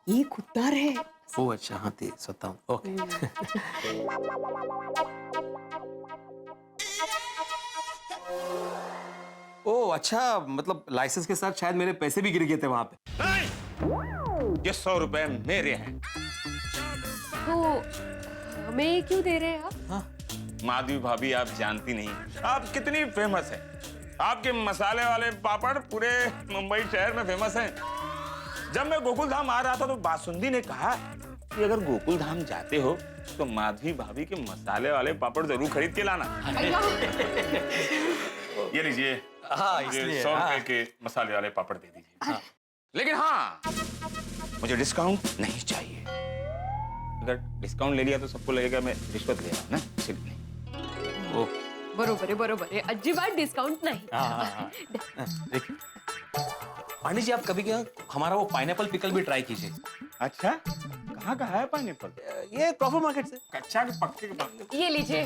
ये खुददार है। ओह अच्छा, हाँ ते स्वतः। ओके। ओ अच्छा, मतलब लाइसेंस के साथ शायद मेरे पैसे भी गिर गए थे वहां पे। ये 100 रुपए मेरे हैं। तो हमें क्यों दे रहे हैं आप? माधवी भाभी, आप जानती नहीं आप कितनी फेमस है। आपके मसाले वाले पापड़ पूरे मुंबई शहर में फेमस हैं। जब मैं गोकुल धाम आ रहा था तो बासुंदी ने कहा कि अगर गोकुल धाम जाते हो तो माधवी भाभी के मसाले वाले पापड़ जरूर खरीद के लाना। ये लीजिए, हाँ, ये इसलिए 100 रुपए के मसाले वाले पापड़ दे दीजिए। लेकिन हाँ, मुझे डिस्काउंट नहीं चाहिए। अगर डिस्काउंट ले लिया तो सबको लगेगा मैं रिश्वत ले रहा हूँ ना, इसलिए। बरोबर आहे अजिबात डिस्काउंट नाही। देखिए पांडे जी, आप कभी क्या हमारा वो पाइनएप्पल पिकल भी ट्राई कीजिए। अच्छा, कहाँ का है पाइनएप्पल? ये क्रॉफर्ड मार्केट से। कच्चा के पक्के के बात। ये लीजिए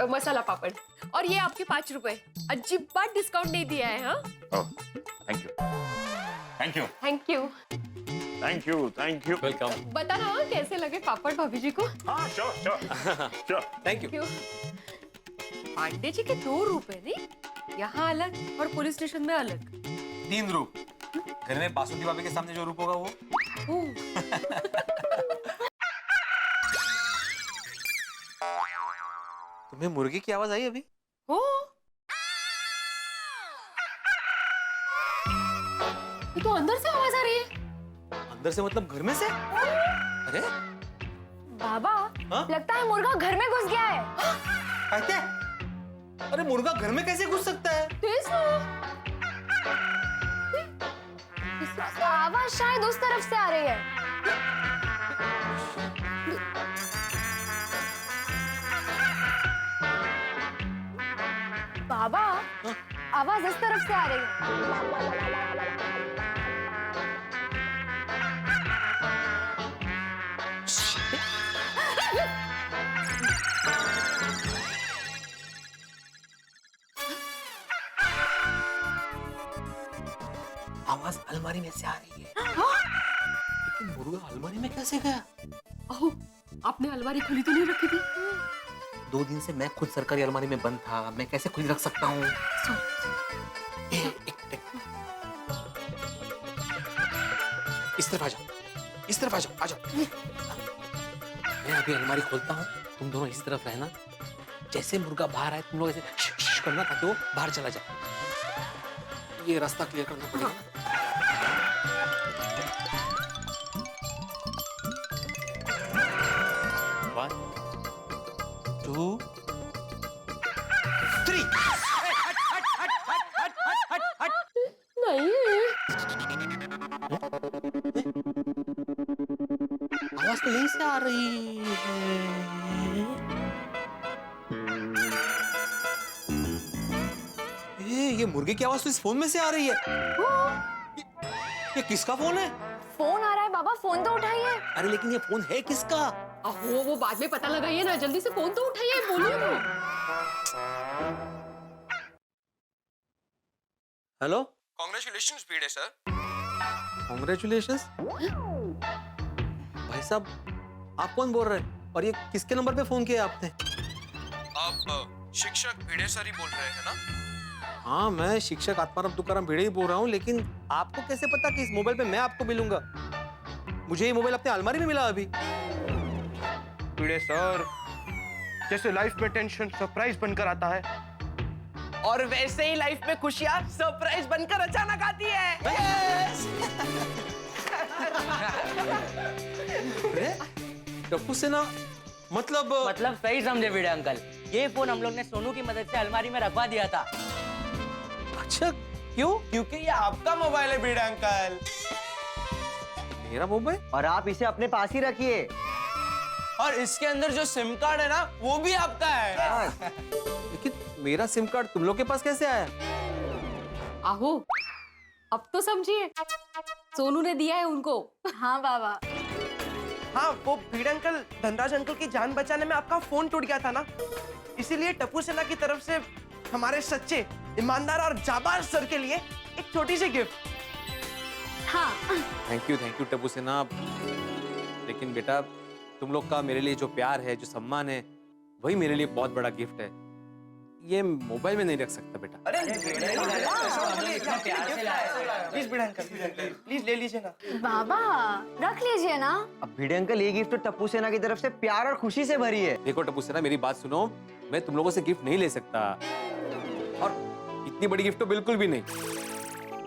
मसाला पापड़, और ये आपके 5 रुपए। अजिबात डिस्काउंट नहीं दिया है। हाँ, thank you, thank you, thank you, thank you, thank you. Welcome. बताना कैसे लगे पापड़ भाभी जी को? हाँ, श्योर, थैंक यू। पांडे जी के 2 रूप है नहीं, यहाँ अलग और पुलिस स्टेशन में अलग। 3 रूप। घर में बासुंदी भाभी के सामने जो रूप होगा वो। तुम्हें मुर्गी की आवाज आई अभी? हो, ये तो अंदर से आवाज आ रही है। अंदर से मतलब घर में से? अरे बाबा, लगता है मुर्गा घर में घुस गया है। कहते? अरे मुर्गा घर में कैसे घुस सकता है? तो आवाज शायद उस तरफ से आ रही है। बाबा, आवाज इस तरफ से आ रही है। आवाज अलमारी में से आ रही है। लेकिन मुर्गा अलमारी में कैसे गया? ओह, आपने अलमारी खुली तो नहीं रखी थी? 2 दिन से मैं खुद सरकारी अलमारी में बंद था, मैं कैसे खुली रख सकता हूँ? इस तरफ आ जाओ, इस तरफ आ जाओ, आ जाओ। मैं अभी अलमारी खोलता हूँ, तुम दोनों इस तरफ रहना। जैसे मुर्गा बाहर आए तुम लोग ऐसे श्श करना ताकि वो बाहर चला जाए। ये रास्ता क्लियर करना पड़ेगा। One, 2, 3। नहीं, आवाज तो यहीं से आ रही है। ये मुर्गे की आवाज तो इस फोन में से आ रही है। ये किसका फोन है? फोन आ रहा है बाबा, फोन तो उठाइए। अरे लेकिन ये फोन है किसका? अहो, वो बाद में पता लगाइए ना, जल्दी से फोन तो उठाइए, बोलिए तो। हेलो, कांग्रेचुलेशंस भिड़े सर। कांग्रेचुलेशंस। भाई साहब, आप कौन बोल रहे हैं और ये किसके नंबर पे फोन किया आपने? आप शिक्षक भिड़े सर ही बोल रहे हैं ना? हाँ, मैं शिक्षक आत्माराम तुकाराम भिड़े ही बोल रहा हूँ, लेकिन आपको कैसे पता कि इस मोबाइल पे मैं आपको मिलूंगा? मुझे ये मोबाइल अपने अलमारी में मिला अभी। भिड़े सर, जैसे लाइफ में टेंशन सरप्राइज बनकर आता है, और वैसे ही लाइफ में खुशियाँ सरप्राइज बनकर अचानक आती है। टप्पू सेना, मतलब सही समझे भिड़े अंकल। ये फोन हम लोग ने सोनू की मदद से अलमारी में रखवा दिया था। अच्छा, क्यों? क्योंकि ये आपका मोबाइल है भिड़े अंकल। मेरा मोबाइल? और आप इसे अपने पास ही रखिए। और इसके अंदर जो सिम कार्ड है ना, वो भी आपका है। लेकिन मेरा सिम कार्ड तुम लोग के पास कैसे आया? आहो, अब तो समझिए, सोनू ने दिया है उनको। हाँ बाबा। हाँ, वो भिड़े अंकल, धनराज अंकल की जान बचाने में आपका फोन टूट गया था ना, इसीलिए टप्पू सेना की तरफ से हमारे सच्चे, ईमानदार और जाबाज सर के लिए एक छोटी सी गिफ्ट। हाँ। थैंक यू टप्पू सेना। लेकिन बेटा, तुम लोग का मेरे लिए जो प्यार है, जो सम्मान है, वही मेरे लिए बहुत बड़ा गिफ्ट है। ये मोबाइल में नहीं रख सकता बेटा। प्लीज भिड़े अंकल, प्लीज ले लीजिए ना। बाबा रख लीजिए ना। अब भिड़े अंकल ये गिफ्ट तो टप्पू सेना की तरफ से प्यार और खुशी से भरी है। देखो टप्पू सेना, मेरी बात सुनो, मैं तुम लोगों से गिफ्ट नहीं ले सकता, और इतनी बड़ी गिफ्ट तो बिल्कुल भी नहीं।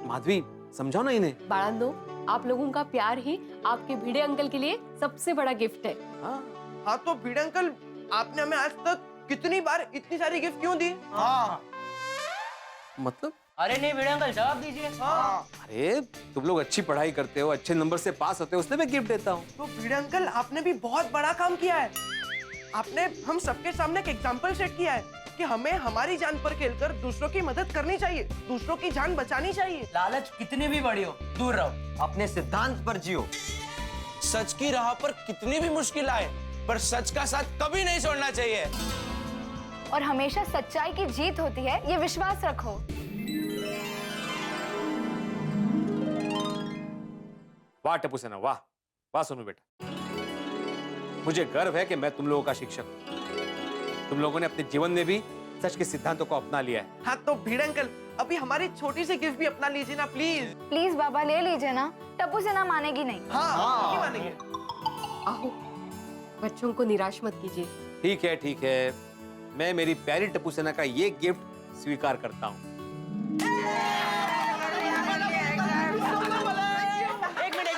माधवी समझाओ ना इन्हें। बाळांनो, आप लोगों का प्यार ही आपके भिड़े अंकल के लिए सबसे बड़ा गिफ्ट है। हाँ तो भिड़े अंकल, आपने हमें आज तक कितनी बार इतनी सारी गिफ्ट क्यों दी? हाँ मतलब? अरे नहीं भिड़े अंकल, जवाब दीजिए। हाँ। अरे तुम लोग अच्छी पढ़ाई करते हो, अच्छे नंबर से पास होते हो, उसने मैं गिफ्ट देता हूँ। तो भिड़े अंकल, आपने भी बहुत बड़ा काम किया है। आपने हम सबके सामने एक एग्जाम्पल सेट किया है कि हमें हमारी जान पर खेलकर दूसरों की मदद करनी चाहिए, दूसरों की जान बचानी चाहिए। लालच कितनी भी बड़ी हो, दूर रहो। अपने सिद्धांत पर जियो। सच की राह पर कितनी भी मुश्किल आए, पर सच का साथ कभी नहीं छोड़ना चाहिए। और हमेशा सच्चाई की जीत होती है, ये विश्वास रखो। वाह टप्पू सेना, वाह वाह सोनू बेटा, मुझे गर्व है कि मैं तुम लोगों का शिक्षक हूं। तुम लोगों ने अपने जीवन में भी सच के सिद्धांतों को अपना लिया है। हाँ तो भिड़े अंकल, अभी हमारी छोटी सी गिफ्ट भी अपना लीजिए ना प्लीज। प्लीज बाबा ले लीजिए ना, टप्पू सेना मानेगी नहीं। हाँ, नहीं मानेंगे। आओ, बच्चों को निराश मत कीजिए। ठीक है, मैं मेरी प्यारी टप्पू सेना का ये गिफ्ट स्वीकार करता हूँ। एक मिनट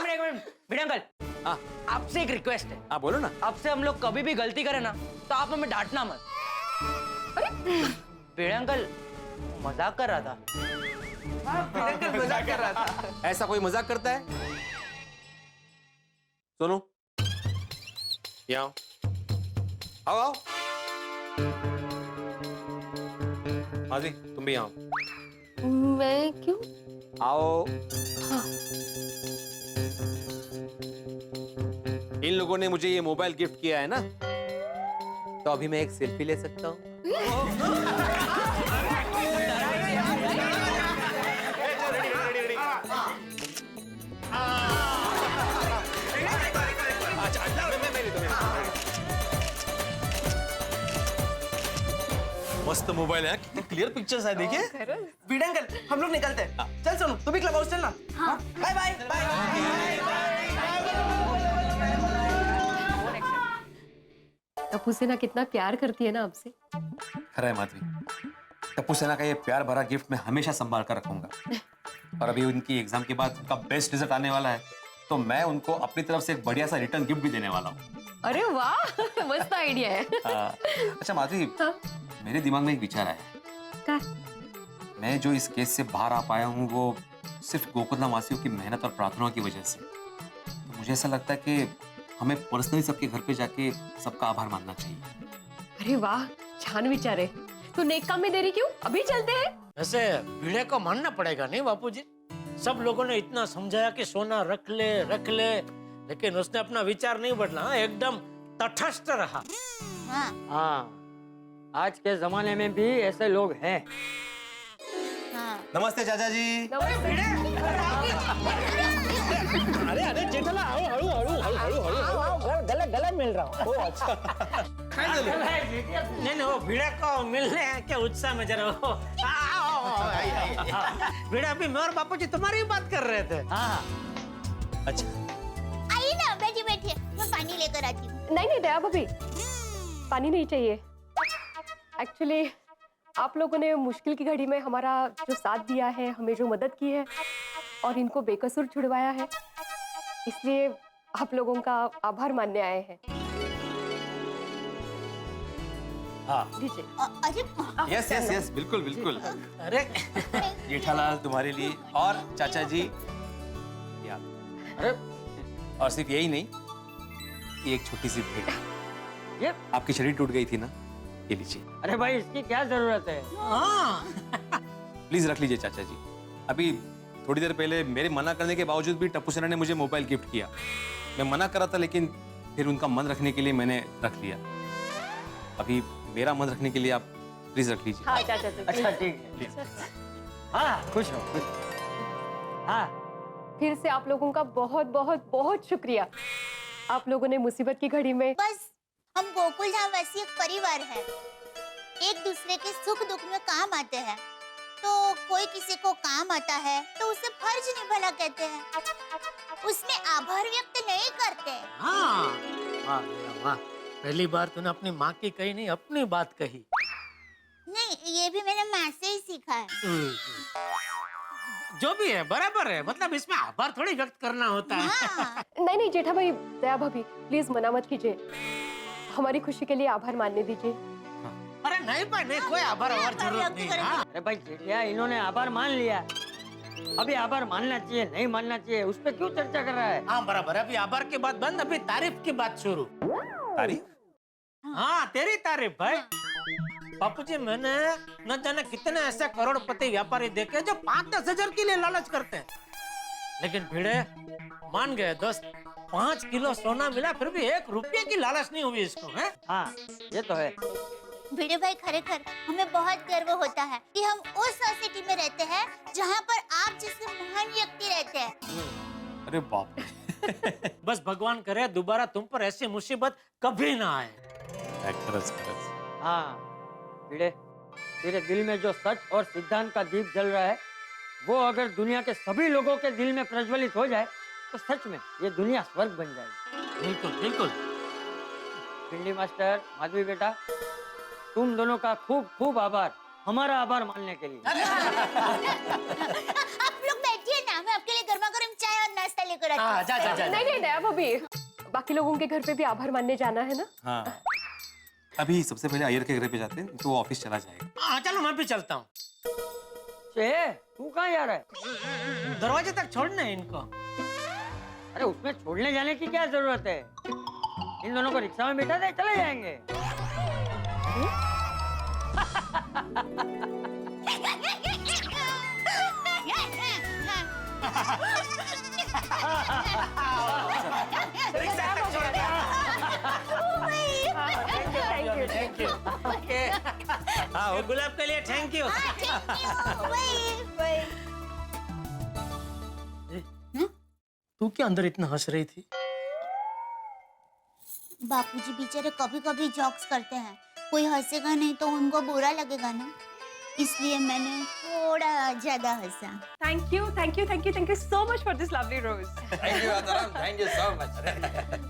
भिड़े अंकल, हाँ आपसे एक रिक्वेस्ट है। हाँ बोलो ना। आपसे हम लोग कभी भी गलती करें ना, तो आप हमें डांटना मत। भिड़े अंकल मजाक कर रहा था। भिड़े अंकल मजाक कर रहा था। ऐसा कोई मजाक करता है? सोनू यहाँ आओ, आओ। माधवी तुम भी आओ। मैं क्यों? आओ। हाँ। इन लोगों ने मुझे ये मोबाइल गिफ्ट किया है ना, तो अभी मैं एक सेल्फी ले सकता हूँ? मस्त मोबाइल है, कितनी क्लियर पिक्चर्स है, देखिए। भिड़े अंकल, हम लोग निकलते हैं। चल सोनू, तू भी क्लब हाउस चलना। हाँ। Bye bye. टप्पू सेना कितना प्यार करती है ना आपसे। खरा है माधवी, टप्पू सेना का ये प्यार भरा गिफ्ट मैं हमेशा संभाल कर रखूंगा। और अभी उनकी एग्जाम के बाद उनका बेस्ट रिजल्ट आने वाला है, तो मैं उनको अपनी तरफ से एक बढ़िया सा रिटर्न गिफ्ट भी देने वाला हूँ। अरे वाह, मस्त आइडिया है। अच्छा माधवी, मेरे दिमाग में एक विचार आया। क्या? मैं जो इस केस से बाहर आ पाया हूँ वो सिर्फ गोकुलधाम वासियों की मेहनत और प्रार्थनाओं की वजह से। तो मुझे ऐसा लगता है कि हमें पर्सनली सबके घर पे जाके सबका आभार मानना चाहिए। अरे वाह, छान विचार है। तू नेक काम में देरी क्यों? अभी चलते हैं। वैसे भिड़े को मानना पड़ेगा नहीं बापूजी, सब लोगों ने इतना समझाया कि सोना रख ले, लेकिन उसने अपना विचार नहीं बदला, एकदम तटस्थ रहा। हाँ, आज के जमाने में भी ऐसे लोग हैं। नमस्ते चाचा जी। अरे जेठला, गले मिल रहा हूँ। अच्छा। नहीं वो भिड़े को मिलने के उत्साह में जरा हो। भिड़े अभी मैं और बापू जी तुम्हारी बात कर रहे थे। हाँ। अच्छा। आइए ना, बैठिए, मैं पानी लेकर आती हूँ। नहीं दया भाभी, पानी नहीं चाहिए। एक्चुअली आप लोगों ने मुश्किल की घड़ी में हमारा जो साथ दिया है, हमें जो मदद की है और इनको बेकसूर छुड़वाया है, इसलिए आप लोगों का आभार मानने आए हैं। हाँ। अरे यस यस यस, बिल्कुल बिल्कुल। अरे जेठालाल तुम्हारे लिए, और चाचा जी यार। अरे और सिर्फ यही नहीं, ये एक छोटी सी भेंट। ये आपकी शरीर टूट गई थी ना, ये लीजिए। अरे भाई, इसकी क्या जरूरत है? प्लीज रख लीजिए चाचा जी। अभी थोड़ी देर पहले मेरे मना करने के बावजूद भी टप्पू सेना ने मुझे मोबाइल गिफ्ट किया। मैं मना कर रहा था, लेकिन फिर उनका मन रखने के लिए मैंने रख लिया। अभी मेरा मन रखने के लिए आप प्लीज रख लीजिए। हाँ चाचा जी। अच्छा ठीक है। हाँ खुश हो। हाँ, फिर से आप लोगों का बहुत बहुत बहुत शुक्रिया। आप लोगों ने मुसीबत की घड़ी में। बस हम गोकुलधाम वासी एक परिवार है, एक दूसरे के सुख दुख में काम आते हैं। तो कोई किसी को काम आता है तो उसे फर्ज निभाना कहते हैं, उसमें आभार व्यक्त नहीं करते। हाँ, वाह बेटा वाह, पहली बार तूने अपनी माँ की कही नहीं, अपनी बात कही। नहीं, ये भी मैंने माँ से ही सीखा है। जो भी है बराबर है, मतलब इसमें आभार थोड़ी व्यक्त करना होता है। हाँ। नहीं नहीं जेठा भाई, दया भाभी, प्लीज मना मत कीजिए, हमारी खुशी के लिए आभार मानने दीजिए। अरे नहीं भाई, नहीं, कोई आभार और जरूरत नहीं। हाँ। अरे भाई जेठिया, इन्होंने आभार मान लिया, अभी आभार मानना चाहिए नहीं मानना चाहिए उस पे क्यों चर्चा कर रहा है? हाँ बराबर, अभी आभार की बात बंद, अभी तारीफ की बात शुरू। तारीफ? हाँ तेरी तारीफ भाई। बापू जी, मैंने न जाने कितने ऐसे करोड़पति व्यापारी देखे जो 5-10 हजार के लिए लालच करते हैं, लेकिन भिड़े मान गए दोस्त। 5 किलो सोना मिला फिर भी 1 रुपये की लालच नहीं हुई इसको, है? हाँ ये तो है। भिड़े भाई, खरेखर हमें बहुत गर्व होता है कि हम उस सोसाइटी में रहते हैं जहाँ पर आप जैसे महान व्यक्ति रहते हैं। अरे बाप बस भगवान करे दोबारा तुम पर ऐसी मुसीबत कभी ना आए। हाँ भिड़े, तेरे दिल में जो सच और सिद्धांत का दीप जल रहा है वो अगर दुनिया के सभी लोगों के दिल में प्रज्वलित हो जाए तो सच में ये दुनिया स्वर्ग बन जाएगी। बिल्कुल बिल्कुल। भिंडी मास्टर, माधवी बेटा, तुम दोनों का खूब खूब आभार, हमारा आभार मानने के लिए। आप लोग बैठिए ना, मैं आपके लिए गर्मा गर्म चाय और नाश्ता लेकर आती हूँ। जा जा जा। नहीं नहीं दया भाभी, बाकी लोगों के घर पे भी आभार मानने जाना है ना। हाँ, अभी सबसे पहले अय्यर के घर पे जाते हैं, तो वो ऑफिस चला जाएगा। हाँ चलो, मैं भी चलता हूँ। तू कहाँ जा रहा है? दरवाजे तक छोड़ना है इनको। अरे उसमें छोड़ने जाने की क्या जरूरत है, इन दोनों को रिक्शा में बिठा दे, चले जाएंगे। Thank you. ओके। हाँ, वो गुलाब के लिए थैंक यू। तू क्या अंदर इतना हंस रही थी? बापूजी बेचारे कभी कभी जॉक्स करते हैं, कोई हंसेगा नहीं तो उनको बुरा लगेगा ना, इसलिए मैंने थोड़ा ज्यादा हंसा। Thank you thank you thank you thank you so much for this lovely rose. Thank you आदराम, थैंक यू सो मच।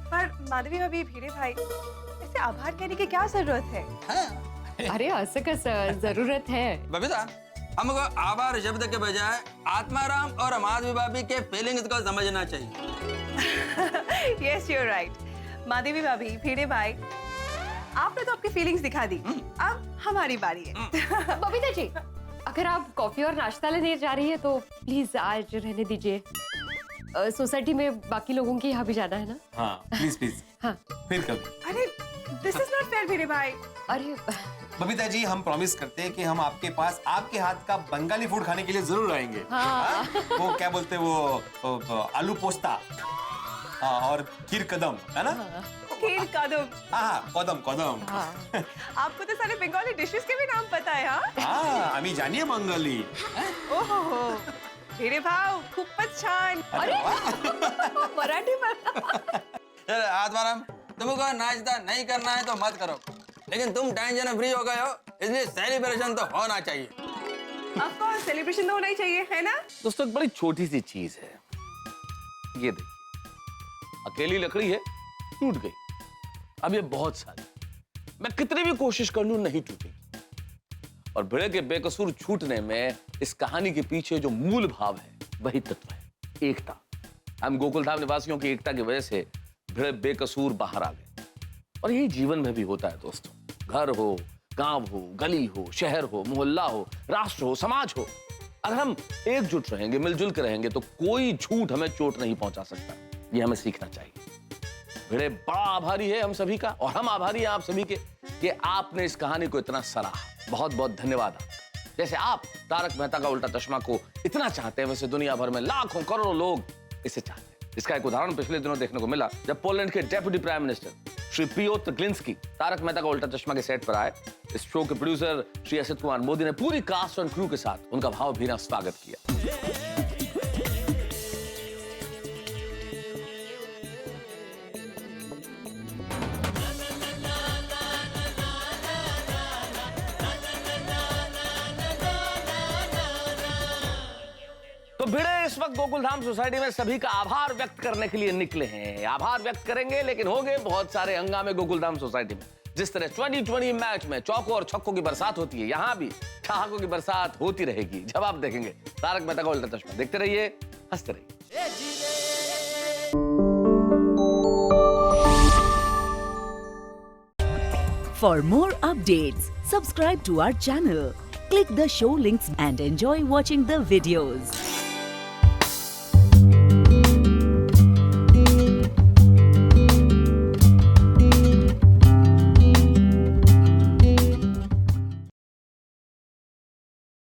पर माधवी भाभी, भिड़े भाई, ऐसे आभार कहने की क्या जरूरत है? अरे ऐसे कैसे जरूरत है बबीता, हमको आभार शब्द के बजाय आत्माराम और माधवी भाभी के फीलिंग्स को समझना चाहिए। Yes, you are right. Madhavi भाभी, भिड़े भाई, आपने तो आपकी फीलिंग्स दिखा दी, अब हमारी बारी है। बबीता जी, अगर आप कॉफी और नाश्ता लेने जा रही है तो प्लीज आज रहने दीजिए, सोसाइटी में बाकी लोगों के यहाँ भी जाना है ना। हाँ प्लीज प्लीज। हाँ फिर कभी। अरे दिस इज नॉट फेयर भिड़े भाई। अरे बबीता जी, हम प्रॉमिस करते हैं कि हम आपके पास आपके हाथ का बंगाली फूड खाने के लिए जरूर आएंगे। हाँ। वो क्या बोलते हैं वो आलू पोस्ता और खीर कदम, है ना? खीर कदम। हाँ, कदम कदम। आपको तो सारे बंगाली डिशेस के भी नाम पता है। हाँ, आम्ही जानिए बंगाली। ओहो, भिड़े भाऊ खूपच छान। अरे मराठी में। चल आत्माराम, तुमको नाश्ता नहीं करना है तो मत करो, लेकिन तुम टेंशन फ्री हो गए हो, इसलिए सेलिब्रेशन तो होना चाहिए। ऑफ कोर्स, सेलिब्रेशन तो होना ही चाहिए, है ना? दोस्तों, एक बड़ी छोटी सी चीज है, ये देखिए, अकेली लकड़ी है, टूट गई। अब ये बहुत सारी, मैं कितनी भी कोशिश कर लूं नहीं टूटेगी। और भिड़े के बेकसूर छूटने में इस कहानी के पीछे जो मूल भाव है वही तत्व है, एकता। हम गोकुलधाम निवासियों की एकता की वजह से भिड़े बेकसूर बाहर आ गए। और यही जीवन में भी होता है दोस्तों, घर हो, गांव हो, गली हो, शहर हो, मोहल्ला हो, राष्ट्र हो, समाज हो, अगर हम एकजुट रहेंगे, मिलजुल कर रहेंगे तो कोई झूठ हमें चोट नहीं पहुंचा सकता। ये हमें सीखना चाहिए। भिड़े बड़ा आभारी है हम सभी का, और हम आभारी हैं आप सभी के कि आपने इस कहानी को इतना सराहा। बहुत बहुत धन्यवाद। जैसे आप तारक मेहता का उल्टा चश्मा को इतना चाहते हैं, वैसे दुनिया भर में लाखों करोड़ों लोग इसे चाहते हैं। इसका एक उदाहरण पिछले दिनों देखने को मिला जब पोलैंड के deputy prime minister Shri Piotr Glinski Taarak Mehta Ka Ooltah चश्मा के सेट पर आए। इस शो के प्रोड्यूसर श्री असित कुमार मोदी ने पूरी कास्ट और क्रू के साथ उनका भावभीना स्वागत किया। इस वक्त गोकुलधाम सोसाइटी में सभी का आभार व्यक्त करने के लिए निकले हैं। आभार व्यक्त करेंगे, लेकिन होंगे बहुत सारे हंगामे गोकुलधाम सोसाइटी में। जिस तरह 2020 मैच में चौकों और छक्कों की बरसात होती है, यहाँ भी ठहाकों की बरसात होती रहेगी। जब आप देखेंगे तारक मेहता का उल्टा चश्मा। देखते रहिए, हंसते रहिए। For more updates, subscribe to our channel, click the show links and enjoy watching the videos.